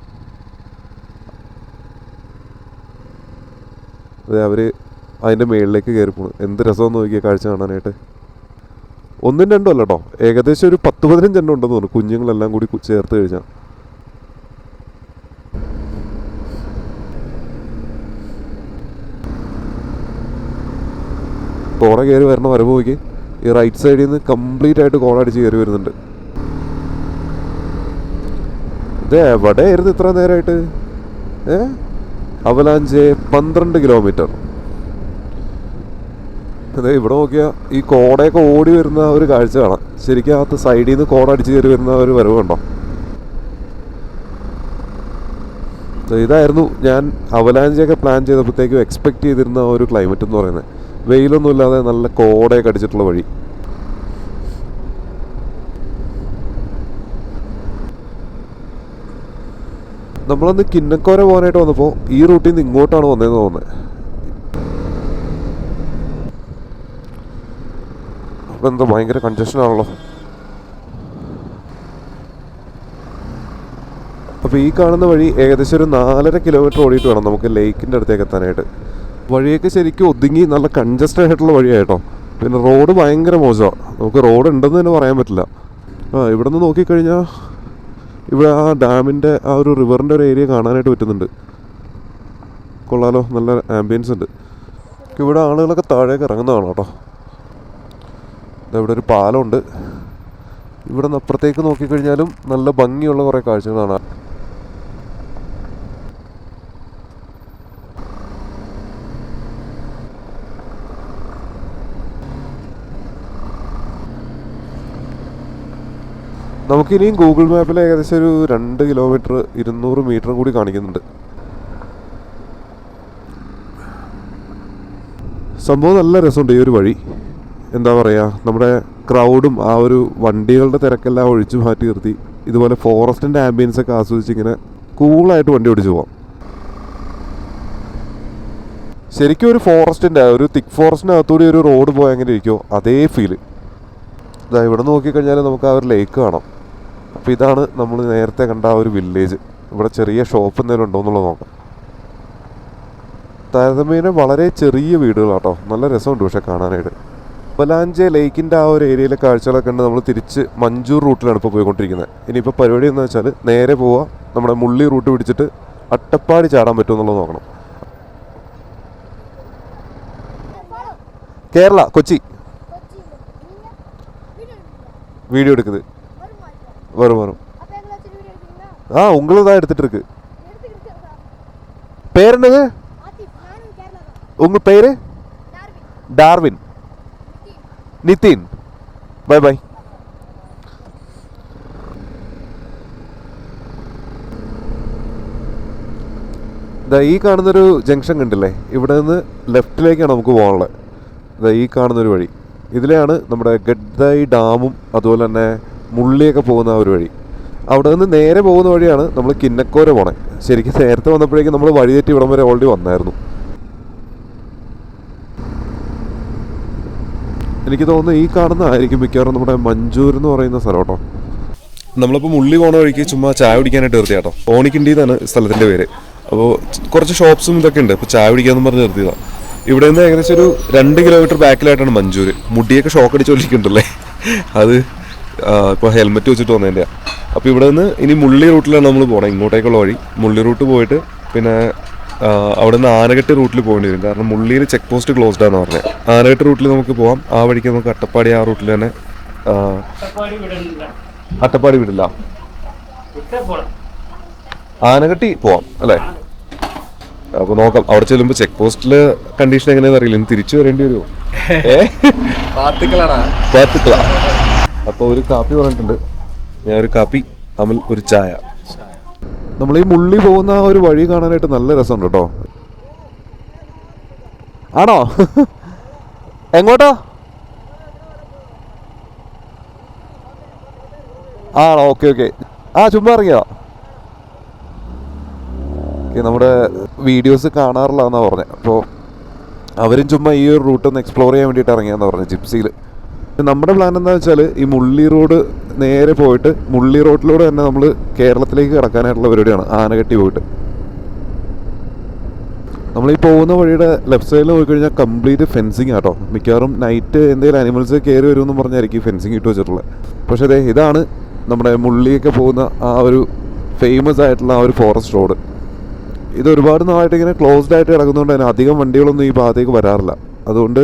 അതെ, അവർ അതിൻ്റെ മുകളിലേക്ക് കയറി പോകണം. എന്ത് രസമെന്ന് നോക്കിയ കാഴ്ച കാണാനായിട്ട്. 1ഉം 2ഉം അല്ല കേട്ടോ, ഏകദേശം ഒരു 10-15 എണ്ണം ഉണ്ടെന്ന് തോന്നുന്നു, കുഞ്ഞുങ്ങളെല്ലാം കൂടി ചേർത്ത് കഴിഞ്ഞാൽ. കോട കയറി വരണ വരവ് നോക്കി. ഈ റൈറ്റ് സൈഡിൽ നിന്ന് കംപ്ലീറ്റ് ആയിട്ട് കോട അടിച്ച് കയറി വരുന്നുണ്ട്. ഇത് എവിടെയായിരുന്നു ഇത്ര നേരമായിട്ട്? Avalanche 12 kilometre. അതെ, ഇവിടെ നോക്കിയാൽ ഈ കോടയൊക്കെ ഓടി വരുന്ന ഒരു കാഴ്ച കാണാം. ശരിക്കും അകത്ത് സൈഡിൽ നിന്ന് കോട അടിച്ച് കയറി വരുന്ന ഒരു വരവ് കണ്ടോ. ഇതായിരുന്നു ഞാൻ അവലാഞ്ചൊക്കെ പ്ലാൻ ചെയ്തപ്പോഴത്തേക്കും എക്സ്പെക്റ്റ് ചെയ്തിരുന്ന ഒരു ക്ലൈമറ്റ് എന്ന് പറയുന്നത്. വെയിലൊന്നും ഇല്ലാതെ നല്ല കോടയൊക്കെ അടിച്ചിട്ടുള്ള വഴി. നമ്മളന്ന് കിന്നക്കോര പോകാനായിട്ട് വന്നപ്പോൾ ഈ റൂട്ടിൽ നിന്ന് ഇങ്ങോട്ടാണ് വന്നതെന്ന് തോന്നുന്നത്. അപ്പം എന്താ ഭയങ്കര കൺജഷനാണല്ലോ. അപ്പോൾ ഈ കാണുന്ന വഴി ഏകദേശം ഒരു 4.5 കിലോമീറ്റർ ഓടിയിട്ട് വേണം നമുക്ക് ലേക്കിൻ്റെ അടുത്തേക്ക് എത്താനായിട്ട്. വഴിയൊക്കെ ശരിക്കും ഒതുങ്ങി നല്ല കൺജസ്റ്റഡ് ആയിട്ടുള്ള വഴിയായിട്ടോ. പിന്നെ റോഡ് ഭയങ്കര മോശമാണ്. നമുക്ക് റോഡ് ഉണ്ടെന്ന് തന്നെ പറയാൻ പറ്റില്ല. ഇവിടെ നിന്ന് നോക്കിക്കഴിഞ്ഞാൽ ഇവിടെ ആ ഡാമിൻ്റെ ആ ഒരു റിവറിൻ്റെ ഒരു ഏരിയ കാണാനായിട്ട് പറ്റുന്നുണ്ട്. കൊള്ളാലോ, നല്ല ആംബിയൻസ് ഉണ്ട്. ഇവിടെ ആളുകളൊക്കെ താഴേക്ക് ഇറങ്ങുന്നതാണ് കേട്ടോ. ഇവിടെ ഒരു പാലമുണ്ട്. ഇവിടെ നിന്ന് അപ്പുറത്തേക്ക് നോക്കിക്കഴിഞ്ഞാലും നല്ല ഭംഗിയുള്ള കുറേ കാഴ്ചകളാണ്. നമുക്കിനിയും ഗൂഗിൾ മാപ്പിൽ ഏകദേശം ഒരു 2 കിലോമീറ്റർ 200 മീറ്ററും കൂടി കാണിക്കുന്നുണ്ട്. സംഭവം നല്ല രസമുണ്ട് ഈ ഒരു വഴി. എന്താ പറയുക, നമ്മുടെ ക്രൗഡും ആ ഒരു വണ്ടികളുടെ തിരക്കെല്ലാം ഒഴിച്ചു മാറ്റി നിർത്തി ഇതുപോലെ ഫോറസ്റ്റിൻ്റെ ആംബിയൻസ് ഒക്കെ ആസ്വദിച്ചിങ്ങനെ കൂളായിട്ട് വണ്ടി ഓടിച്ചു പോവാം. ശരിക്കും ഒരു ഫോറസ്റ്റിൻ്റെ, ഒരു തിക്ക് ഫോറസ്റ്റിൻ്റെ അകത്തൂടി ഒരു റോഡ് പോയാൽ എങ്ങനെ ഇരിക്കുമോ അതേ ഫീല്. ഇതാ ഇവിടെ നോക്കിക്കഴിഞ്ഞാൽ നമുക്ക് ആ ഒരു ലേക്ക് കാണാം. അപ്പോൾ ഇതാണ് നമ്മൾ നേരത്തെ കണ്ട ആ ഒരു വില്ലേജ്. ഇവിടെ ചെറിയ ഷോപ്പ് എന്തെങ്കിലും ഉണ്ടോ എന്നുള്ളത് നോക്കാം. താരതമ്യേന വളരെ ചെറിയ വീടുകളാട്ടോ. നല്ല രസമുണ്ട് പക്ഷെ കാണാനായിട്ട്. അവലാഞ്ച് ലേക്കിൻ്റെ ആ ഒരു ഏരിയയിലെ കാഴ്ചകളൊക്കെ ഉണ്ട്. നമ്മൾ തിരിച്ച് മഞ്ചൂർ റൂട്ടിലാണ് ഇപ്പോൾ പോയിക്കൊണ്ടിരിക്കുന്നത്. ഇനിയിപ്പോൾ പരിപാടി എന്ന് വെച്ചാൽ നേരെ പോവുക, നമ്മുടെ മുള്ളി റൂട്ട് പിടിച്ചിട്ട് അട്ടപ്പാടി ചാടാൻ പറ്റുമെന്നുള്ളത് നോക്കണം. കേരള, കൊച്ചി. வீடியோ எடுக்குது. வரும் வரும். உங்களதான் எடுத்துட்டு இருக்கு. பேர் என்னது? உங்க பேரு? டார்வின். நிதின். Bye bye. ഈ കാണുന്നൊരു ജംഗ്ഷൻ കണ്ടില്ലേ? ഇവിടെ നിന്ന് ലെഫ്റ്റിലേക്കാണ് നമുക്ക് പോകാനുള്ളത്. ഈ കാണുന്നൊരു വഴി, ഇതിലെയാണ് നമ്മുടെ ഗഡ്ദൈ ഡാമും അതുപോലെ തന്നെ മുള്ളിയൊക്കെ പോകുന്ന ഒരു വഴി. അവിടെ നിന്ന് നേരെ പോകുന്ന വഴിയാണ് നമ്മൾ കിന്നക്കോര പോണേ. ശരിക്കും നേരത്തെ വന്നപ്പോഴേക്കും നമ്മൾ വഴി തെറ്റി ഇവിടം വരെ ഓൾറെഡി വന്നായിരുന്നു. എനിക്ക് തോന്നുന്നു ഈ കാണുന്നതായിരിക്കും മിക്കവാറും നമ്മുടെ മഞ്ചൂർ എന്ന് പറയുന്ന സ്ഥലം കേട്ടോ. നമ്മളിപ്പോൾ മുള്ളി പോണ വഴിക്ക് ചുമ്മാ ചായ കുടിക്കാനായിട്ട് നിർത്തിയ കേട്ടോ. ഓണിക്കിണ്ടി എന്നാണ് സ്ഥലത്തിൻ്റെ പേര്. അപ്പോൾ കുറച്ച് ഷോപ്സും ഇതൊക്കെ ഉണ്ട്. അപ്പോൾ ചായ കുടിക്കാമെന്ന് പറഞ്ഞ് നിർത്തിയതാണ്. ഇവിടെ നിന്ന് ഏകദേശം ഒരു 2 കിലോമീറ്റർ ബാക്കിലായിട്ടാണ് മഞ്ചൂർ. മുടിയൊക്കെ ഷോക്ക് അടിച്ച് ഒലിക്കുന്നുണ്ടല്ലേ, അത് ഇപ്പോൾ ഹെൽമെറ്റ് വെച്ചിട്ട് വന്നതിൻ്റെയാണ്. അപ്പോൾ ഇവിടെ നിന്ന് ഇനി മുള്ളി റൂട്ടിലാണ് നമ്മൾ പോകണം, ഇങ്ങോട്ടേക്കുള്ള വഴി. മുള്ളി റൂട്ട് പോയിട്ട് പിന്നെ അവിടെ നിന്ന് ആനകെട്ടി റൂട്ടിൽ പോകേണ്ടി വരും. കാരണം മുള്ളിയിൽ ചെക്ക് പോസ്റ്റ് ക്ലോസ്ഡ് ആണെന്ന് പറഞ്ഞത്. ആനകെട്ടി റൂട്ടിൽ നമുക്ക് പോകാം. ആ വഴിക്ക് നമുക്ക് അട്ടപ്പാടി ആ റൂട്ടിൽ തന്നെ അട്ടപ്പാടി വിടില്ല, ആനകെട്ടി പോവാം അല്ലേ. അപ്പോൾ നോക്കാം, അവിടെ ചെല്ലുമ്പോൾ ചെക്ക് പോസ്റ്റില് കണ്ടീഷൻ എങ്ങനെയാണെന്ന് അറിയില്ല. ഇനി തിരിച്ചു വരേണ്ടി വരുമോ? പാത്തുക്കള. അപ്പോൾ ഒരു കാപ്പി പറഞ്ഞിട്ടുണ്ട്, ഞാൻ ഒരു കാപ്പി, അമൽ ഒരു ചായ. നമ്മൾ ഈ മുള്ളി പോകുന്ന ആ ഒരു വഴി കാണാനായിട്ട് നല്ല രസമുണ്ട് കേട്ടോ. ആണോ? എങ്ങോട്ടാ? ആണോ? Okay okay. ചുമ്മാ ഇറങ്ങിയോ? നമ്മുടെ വീഡിയോസ് കാണാറില്ല എന്നാണ് പറഞ്ഞത്. അപ്പോൾ അവരും ചുമ്മാ ഈ ഒരു റൂട്ട് ഒന്ന് എക്സ്പ്ലോർ ചെയ്യാൻ വേണ്ടിയിട്ട് ഇറങ്ങിയാന്ന് പറഞ്ഞു ജിപ്സിയിൽ. നമ്മുടെ പ്ലാൻ എന്താണെന്ന് വെച്ചാൽ ഈ മുള്ളി റോഡ് നേരെ പോയിട്ട് മുള്ളി റോഡിലൂടെ തന്നെ നമ്മൾ കേരളത്തിലേക്ക് കിടക്കാനായിട്ടുള്ള പരിപാടിയാണ്. ആനകെട്ടി പോയിട്ട് നമ്മൾ ഈ പോകുന്ന വഴിയുടെ ലെഫ്റ്റ് സൈഡിൽ പോയിക്കഴിഞ്ഞാൽ കംപ്ലീറ്റ് ഫെൻസിങ് ആട്ടോ. മിക്കവാറും നൈറ്റ് എന്തെങ്കിലും അനിമൽസ് കയറി വരുമെന്ന് പറഞ്ഞായിരിക്കും ഫെൻസിങ് ഇട്ട് വെച്ചിട്ടുള്ളത്. പക്ഷേ അതെ, ഇതാണ് നമ്മുടെ മുള്ളിയൊക്കെ പോകുന്ന ആ ഒരു ഫേമസ് ആയിട്ടുള്ള ആ ഒരു ഫോറസ്റ്റ് റോഡ്. ഇത് ഒരുപാട് നാളായിട്ട് ഇങ്ങനെ ക്ലോസ്ഡ് ആയിട്ട് കിടക്കുന്നതുകൊണ്ട് തന്നെ അധികം വണ്ടികളൊന്നും ഈ ഭാഗത്തേക്ക് വരാറില്ല. അതുകൊണ്ട്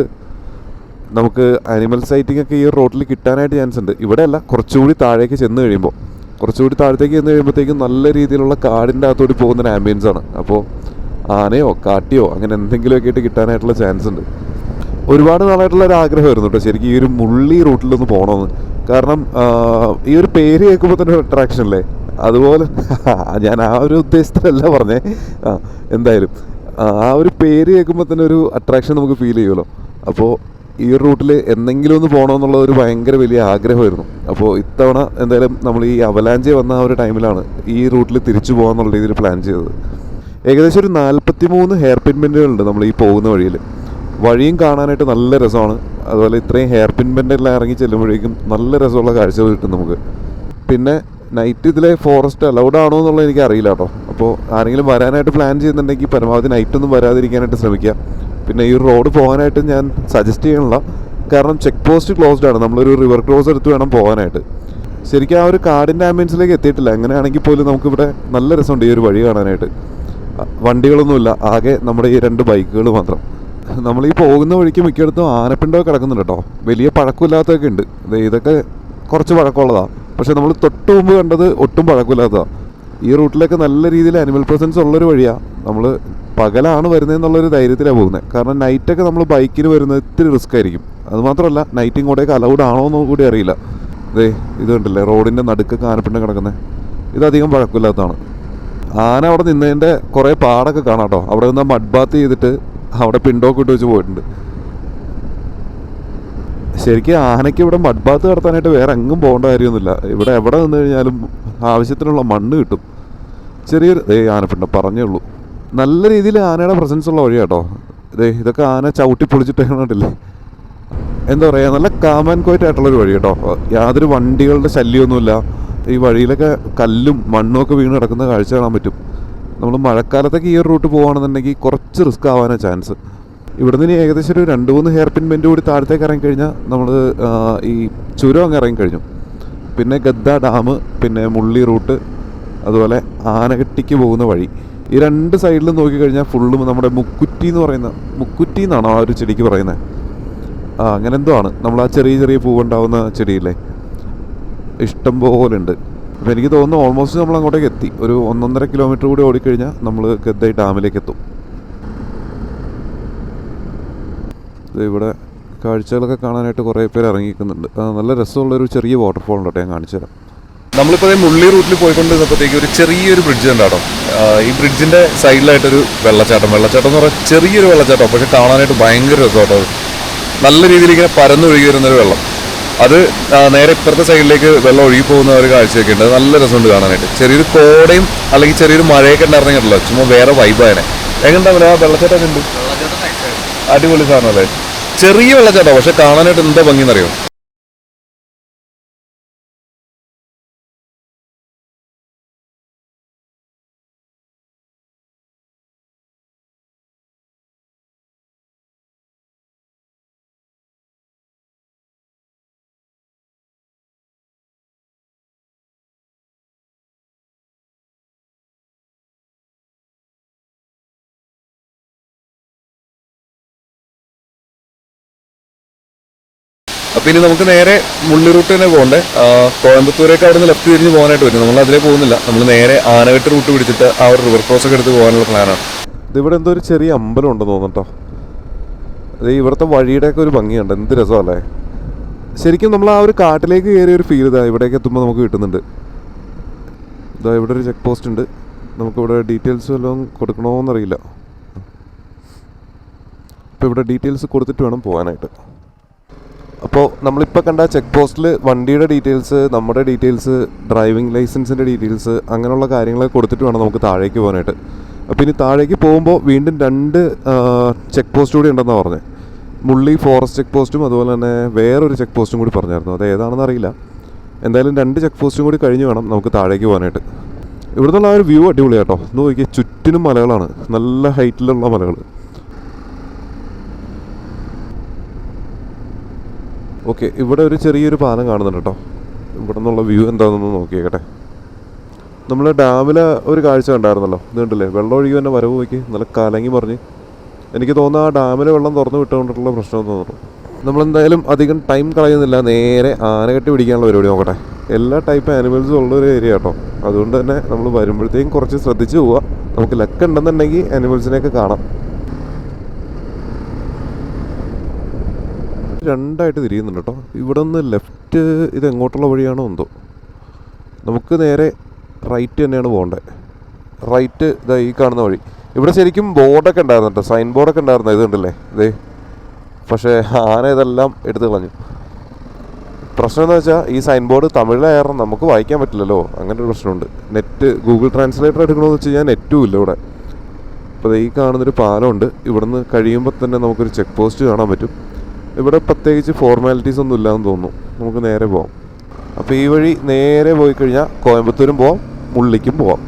നമുക്ക് ആനിമൽ സൈറ്റിംഗ് ഒക്കെ ഈ റോഡിൽ കിട്ടാനായിട്ട് ചാൻസ് ഉണ്ട്. ഇവിടെ അല്ല, കുറച്ചുകൂടി താഴേക്ക് ചെന്ന് കഴിയുമ്പോൾ, കുറച്ചുകൂടി താഴത്തേക്ക് ചെന്ന് കഴിയുമ്പോഴത്തേക്കും നല്ല രീതിയിലുള്ള കാടിൻ്റെ അകത്തോടി പോകുന്നൊരു ആംബിയൻസ് ആണ്. അപ്പോൾ ആനയോ കാട്ടിയോ അങ്ങനെ എന്തെങ്കിലുമൊക്കെ ആയിട്ട് കിട്ടാനായിട്ടുള്ള ചാൻസ് ഉണ്ട്. ഒരുപാട് നാളായിട്ടുള്ള ഒരു ആഗ്രഹമായിരുന്നു കേട്ടോ ശരിക്കും ഈ ഒരു മുള്ളി റൂട്ടിലൊന്ന് പോകണമെന്ന്. കാരണം ഈ ഒരു പേര് കേൾക്കുമ്പോൾ തന്നെ ഒരു അട്രാക്ഷൻ അല്ലേ. അതുപോലെ ഞാൻ ആ ഒരു ഉദ്ദേശത്തിലല്ല പറഞ്ഞേ. എന്തായാലും ആ ഒരു പേര് കേൾക്കുമ്പോൾ തന്നെ ഒരു അട്രാക്ഷൻ നമുക്ക് ഫീൽ ചെയ്യുമല്ലോ. അപ്പോൾ ഈ റൂട്ടിൽ എന്തെങ്കിലും ഒന്ന് പോകണമെന്നുള്ള ഒരു ഭയങ്കര വലിയ ആഗ്രഹമായിരുന്നു. അപ്പോൾ ഇത്തവണ എന്തായാലും നമ്മൾ ഈ അവലാഞ്ചി വന്ന ആ ഒരു ടൈമിലാണ് ഈ റൂട്ടിൽ തിരിച്ചു പോകാമെന്നുള്ള രീതിയിൽ പ്ലാൻ ചെയ്തത്. ഏകദേശം ഒരു 43 ഹെയർ പിൻ ബെൻഡുകളുണ്ട് നമ്മൾ ഈ പോകുന്ന വഴിയിൽ. വഴിയും കാണാനായിട്ട് നല്ല രസമാണ്. അതുപോലെ ഇത്രയും ഹെയർ പിൻ ബെൻഡെല്ലാം ഇറങ്ങി ചെല്ലുമ്പോഴേക്കും നല്ല രസമുള്ള കാഴ്ചകൾ കിട്ടും നമുക്ക്. പിന്നെ നൈറ്റ് ഇതിലെ ഫോറസ്റ്റ് അലൗഡ് ആണോ എന്നുള്ളത് എനിക്ക് അറിയില്ല കേട്ടോ. അപ്പോൾ ആരെങ്കിലും വരാനായിട്ട് പ്ലാൻ ചെയ്യുന്നുണ്ടെങ്കിൽ പരമാവധി നൈറ്റൊന്നും വരാതിരിക്കാനായിട്ട് ശ്രമിക്കുക. പിന്നെ ഈ റോഡ് പോകാനായിട്ട് ഞാൻ സജസ്റ്റ് ചെയ്യണില്ല, കാരണം ചെക്ക് പോസ്റ്റ് ക്ലോസ്ഡ് ആണ്. നമ്മളൊരു റിവർ ക്രോസ് എടുത്ത് വേണം പോകാനായിട്ട്. ശരിക്കും ആ ഒരു കാടിൻ്റെ ആംബിയൻസിലേക്ക് എത്തിയിട്ടില്ല. അങ്ങനെയാണെങ്കിൽ പോലും നമുക്കിവിടെ നല്ല രസമുണ്ട് ഈ ഒരു വഴി കാണാനായിട്ട്. വണ്ടികളൊന്നുമില്ല, ആകെ നമ്മുടെ ഈ 2 ബൈക്കുകൾ മാത്രം. നമ്മൾ ഈ പോകുന്ന വഴിക്ക് മിക്കയിടത്തും ആനപ്പിണ്ടൊക്കെ കിടക്കുന്നുണ്ട് കേട്ടോ. വലിയ പഴക്കമില്ലാത്തതൊക്കെ ഉണ്ട്. ഇതൊക്കെ കുറച്ച് പഴക്കമുള്ളതാണ്. പക്ഷേ നമ്മൾ തൊട്ട് മുമ്പ് കണ്ടത് ഒട്ടും പഴക്കമില്ലാത്തതാണ്. ഈ റൂട്ടിലൊക്കെ നല്ല രീതിയിൽ അനിമൽ പ്രസൻസ് ഉള്ളൊരു വഴിയാണ്. നമ്മൾ പകലാണ് വരുന്നതെന്നുള്ളൊരു ധൈര്യത്തിലാണ് പോകുന്നത്. കാരണം നൈറ്റൊക്കെ നമ്മൾ ബൈക്കിന് വരുന്നത് ഇത്തിരി റിസ്ക് ആയിരിക്കും. അതുമാത്രമല്ല നൈറ്റ് ഇങ്ങോട്ടേക്ക് അലൗഡ് ആണോ എന്ന് കൂടി അറിയില്ല. ഇത് കണ്ടില്ലേ, റോഡിൻ്റെ നടുക്കൊക്കെ ആനപ്പിണ്ടം കിടക്കുന്നത്. ഇതധികം പഴക്കമില്ലാത്തതാണ്. ആന അവിടെ നിന്നതിൻ്റെ കുറേ പാടൊക്കെ കാണാം കേട്ടോ. അവിടെ നിന്ന് മഡ് ബാത്ത് ചെയ്തിട്ട് അവിടെ പിണ്ടൊക്കെ ഇട്ട് വെച്ച് പോയിട്ടുണ്ട്. ശരിക്കും ആനയ്ക്ക് ഇവിടെ മഡ് ബാത്ത് നടത്താനായിട്ട് വേറെ എങ്ങും പോകേണ്ട കാര്യമൊന്നുമില്ല. ഇവിടെ എവിടെ നിന്ന് കഴിഞ്ഞാലും ആവശ്യത്തിനുള്ള മണ്ണ് കിട്ടും. ചെറിയൊരു ആനപ്പിണ്ടം പറഞ്ഞേ ഉള്ളൂ. നല്ല രീതിയിൽ ആനയുടെ പ്രസൻസ് ഉള്ള വഴി കേട്ടോ. ഇതൊക്കെ ആന ചവിട്ടി പൊളിച്ചിട്ട് കണ്ടില്ലേ. എന്താ പറയുക, നല്ല കാം ആൻഡ് ക്വയറ്റ് ആയിട്ടുള്ളൊരു വഴി കേട്ടോ. യാതൊരു വണ്ടികളുടെ ശല്യമൊന്നുമില്ല. ഈ വഴിയിലൊക്കെ കല്ലും മണ്ണും ഒക്കെ വീണ് കിടക്കുന്ന കാഴ്ച കാണാൻ പറ്റും. നമ്മൾ മഴക്കാലത്തൊക്കെ ഈ ഒരു റൂട്ട് പോകുകയാണെന്നുണ്ടെങ്കിൽ കുറച്ച് റിസ്ക് ആവാനാണ് ചാൻസ്. ഇവിടുന്ന് ഇനി ഏകദേശം ഒരു 2-3 ഹെയർ പിൻ ബെൻഡ് കൂടി താഴത്തേക്ക് ഇറങ്ങിക്കഴിഞ്ഞാൽ നമ്മൾ ഈ ചുരം അങ്ങ് ഇറങ്ങിക്കഴിഞ്ഞു. പിന്നെ ഗദ്ദ ഡാം, പിന്നെ മുള്ളി റൂട്ട്, അതുപോലെ ആനകെട്ടിക്ക് പോകുന്ന വഴി. ഈ 2 സൈഡിലും നോക്കിക്കഴിഞ്ഞാൽ ഫുള്ളും നമ്മുടെ മുക്കുറ്റി എന്ന് പറയുന്ന, മുക്കുറ്റി എന്നാണോ ആ ഒരു ചെടിക്ക് പറയുന്നത്? അങ്ങനെ എന്തോ ആണ്. നമ്മൾ ആ ചെറിയ ചെറിയ പൂവുണ്ടാവുന്ന ചെടിയില്ലേ, ഇഷ്ടം പോലെ ഉണ്ട്. അപ്പോൾ എനിക്ക് തോന്നുന്നു ഓൾമോസ്റ്റ് നമ്മൾ അങ്ങോട്ടേക്ക് എത്തി. ഒരു 1.5 കിലോമീറ്റർ കൂടി ഓടിക്കഴിഞ്ഞാൽ നമ്മൾ ഗദ്ദൈ ഡാമിലേക്ക് എത്തും. ഇവിടെ കാഴ്ചകളൊക്കെ കാണാനായിട്ട് കുറേ പേര് ഇറങ്ങിക്കുന്നുണ്ട്. നല്ല രസമുള്ളൊരു ചെറിയ വാട്ടർഫോൾ ഉണ്ട് കേട്ടോ, ഞാൻ കാണിച്ചു തരാം. നമ്മളിപ്പോൾ മുള്ളി റൂട്ടിൽ പോയിക്കൊണ്ടിരുന്നപ്പോഴത്തേക്ക് ഒരു ചെറിയൊരു ബ്രിഡ്ജ് ഉണ്ടാട്ടോ. ഈ ബ്രിഡ്ജിൻ്റെ സൈഡിലായിട്ടൊരു വെള്ളച്ചാട്ടം എന്ന് പറഞ്ഞാൽ ചെറിയൊരു വെള്ളച്ചാട്ടം, പക്ഷെ കാണാനായിട്ട് ഭയങ്കര രസമാട്ടോ. നല്ല രീതിയിൽ ഇങ്ങനെ പരന്നൊഴുകി വരുന്നൊരു വെള്ളം. അത് നേരെ ഇപ്പുറത്തെ സൈഡിലേക്ക് വെള്ളം ഒഴുകി പോകുന്ന ഒരു കാഴ്ചയൊക്കെ ഉണ്ട്. നല്ല രസമുണ്ട് കാണാനായിട്ട്. ചെറിയൊരു കോടയും അല്ലെങ്കിൽ ചെറിയൊരു മഴയൊക്കെ ഉണ്ടായിരുന്നെങ്കിലല്ലോ ചുമ്മാ വേറെ വൈബായനെ. എങ്ങനെയുണ്ടാവില്ല ആ വെള്ളച്ചാട്ടമൊക്കെ ഉണ്ട്? അടിപൊളി സാധനം അല്ലേ. ചെറിയ വെള്ളച്ചാട്ടം, പക്ഷെ കാണാനായിട്ട് എന്താ ഭംഗിയെന്നറിയോ. അപ്പോൾ ഇനി നമുക്ക് നേരെ മുള്ളി റൂട്ട് തന്നെ പോകണ്ടേ. കോയമ്പത്തൂരേക്ക് അവിടെ നിന്ന് ലെഫ്റ്റ് തിരിഞ്ഞ് പോകാനായിട്ട് വരും. നമ്മൾ അതിലേ പോകുന്നില്ല, നമ്മൾ നേരെ ആനകെട്ട് റൂട്ട് പിടിച്ചിട്ട് ആ ഒരു റിവർ ക്രോസ് ഒക്കെ എടുത്ത് പോകാനുള്ള പ്ലാനാണ്. ഇതിവിടെ എന്തോ ഒരു ചെറിയ അമ്പലം ഉണ്ടെന്ന് തോന്നുട്ടോ. അത് ഇവിടുത്തെ വഴിയുടെയൊക്കെ ഒരു ഭംഗിയുണ്ട്, എന്ത് രസമല്ലേ. ശരിക്കും നമ്മൾ ആ ഒരു കാട്ടിലേക്ക് കയറിയ ഒരു ഫീൽ ഇതാ ഇവിടേക്ക് എത്തുമ്പോൾ നമുക്ക് കിട്ടുന്നുണ്ട്. ഇതാ ഇവിടെ ഒരു ചെക്ക് പോസ്റ്റ് ഉണ്ട്. നമുക്കിവിടെ ഡീറ്റെയിൽസ് വല്ലതും കൊടുക്കണമെന്നറിയില്ല. അപ്പോൾ ഇവിടെ ഡീറ്റെയിൽസ് കൊടുത്തിട്ട് വേണം പോകാനായിട്ട്. അപ്പോൾ നമ്മളിപ്പോൾ കണ്ട ചെക്ക് പോസ്റ്റിൽ വണ്ടിയുടെ ഡീറ്റെയിൽസ്, നമ്മുടെ ഡീറ്റെയിൽസ്, ഡ്രൈവിംഗ് ലൈസൻസിൻ്റെ ഡീറ്റെയിൽസ്, അങ്ങനെയുള്ള കാര്യങ്ങളൊക്കെ കൊടുത്തിട്ട് വേണം നമുക്ക് താഴേക്ക് പോകാനായിട്ട്. അപ്പോൾ ഇനി താഴേക്ക് പോകുമ്പോൾ വീണ്ടും 2 ചെക്ക് പോസ്റ്റ് കൂടി ഉണ്ടെന്നാണ് പറഞ്ഞത്. മുള്ളി ഫോറസ്റ്റ് ചെക്ക് പോസ്റ്റും അതുപോലെ തന്നെ വേറൊരു ചെക്ക് പോസ്റ്റും കൂടി പറഞ്ഞായിരുന്നു. അത് ഏതാണെന്ന് അറിയില്ല. എന്തായാലും 2 ചെക്ക് പോസ്റ്റും കൂടി കഴിഞ്ഞ് വേണം നമുക്ക് താഴേക്ക് പോകാനായിട്ട്. ഇവിടെ നിന്നുള്ള ആ ഒരു വ്യൂ അടിപൊളിയാട്ടോ. ഒന്ന് നോക്കിയാൽ ചുറ്റിനും മലകളാണ്, നല്ല ഹൈറ്റിലുള്ള മലകൾ. ഓക്കെ, ഇവിടെ ഒരു ചെറിയൊരു പാലം കാണുന്നുണ്ട് കേട്ടോ. ഇവിടെ നിന്നുള്ള വ്യൂ എന്താണെന്നൊന്ന് നോക്കിയേക്കട്ടെ. നമ്മൾ ഡാമിൽ ഒരു കാഴ്ച കണ്ടായിരുന്നല്ലോ, ഇത് കണ്ടില്ലേ, വെള്ളം ഒഴുകി തന്നെ വരവ് നോക്കി നല്ല കലങ്ങി പറഞ്ഞ്. എനിക്ക് തോന്നുന്നു ആ ഡാമിലെ വെള്ളം തുറന്നു വിട്ടുകൊണ്ടിട്ടുള്ള പ്രശ്നം തോന്നുന്നു. നമ്മളെന്തായാലും അധികം ടൈം കളയുന്നില്ല, നേരെ ആനകെട്ടി പിടിക്കാനുള്ള പരിപാടി നോക്കട്ടെ. എല്ലാ ടൈപ്പ് ആനിമൽസും ഉള്ളൊരു ഏരിയ കേട്ടോ. അതുകൊണ്ട് തന്നെ നമ്മൾ വരുമ്പോഴത്തേക്കും കുറച്ച് ശ്രദ്ധിച്ച് പോവുക. നമുക്ക് ലക്ക് ഉണ്ടെന്നുണ്ടെങ്കിൽ ആനിമൽസിനെയൊക്കെ കാണാം. 2ആയിട്ട് തിരിയുന്നുണ്ട് കേട്ടോ. ഇവിടെ നിന്ന് ലെഫ്റ്റ് ഇത് എങ്ങോട്ടുള്ള വഴിയാണോ എന്തോ. നമുക്ക് നേരെ റൈറ്റ് തന്നെയാണ് പോകേണ്ടത്. റൈറ്റ് ഇതാ ഈ കാണുന്ന വഴി. ഇവിടെ ശരിക്കും ബോർഡൊക്കെ ഉണ്ടായിരുന്നു കേട്ടോ, സൈൻ ബോർഡൊക്കെ ഉണ്ടായിരുന്നു. ഇത് കണ്ടില്ലേ ഇതേ. പക്ഷേ ആന ഇതെല്ലാം എടുത്ത് കളഞ്ഞു. പ്രശ്നം എന്ന് വെച്ചാൽ ഈ സൈൻ ബോർഡ് തമിഴിലായിരുന്നു, നമുക്ക് വായിക്കാൻ പറ്റില്ലല്ലോ. അങ്ങനെ ഒരു പ്രശ്നമുണ്ട്. നെറ്റ് ഗൂഗിൾ ട്രാൻസ്ലേറ്റർ എടുക്കണമെന്ന് വെച്ച് കഴിഞ്ഞാൽ നെറ്റും ഇല്ല ഇവിടെ. അപ്പോൾ ഈ കാണുന്നൊരു പാലമുണ്ട്. ഇവിടുന്ന് കഴിയുമ്പോൾ തന്നെ നമുക്കൊരു ചെക്ക് പോസ്റ്റ് കാണാൻ പറ്റും. ഇവിടെ പ്രത്യേകിച്ച് ഫോർമാലിറ്റീസ് ഒന്നും ഇല്ലയെന്ന് തോന്നുന്നു. നമുക്ക് നേരെ പോവാം. അപ്പോൾ ഈ വഴി നേരെ പോയി കഴിഞ്ഞാൽ കോയമ്പത്തൂരും പോവാം, മുള്ളിക്കും പോവാം.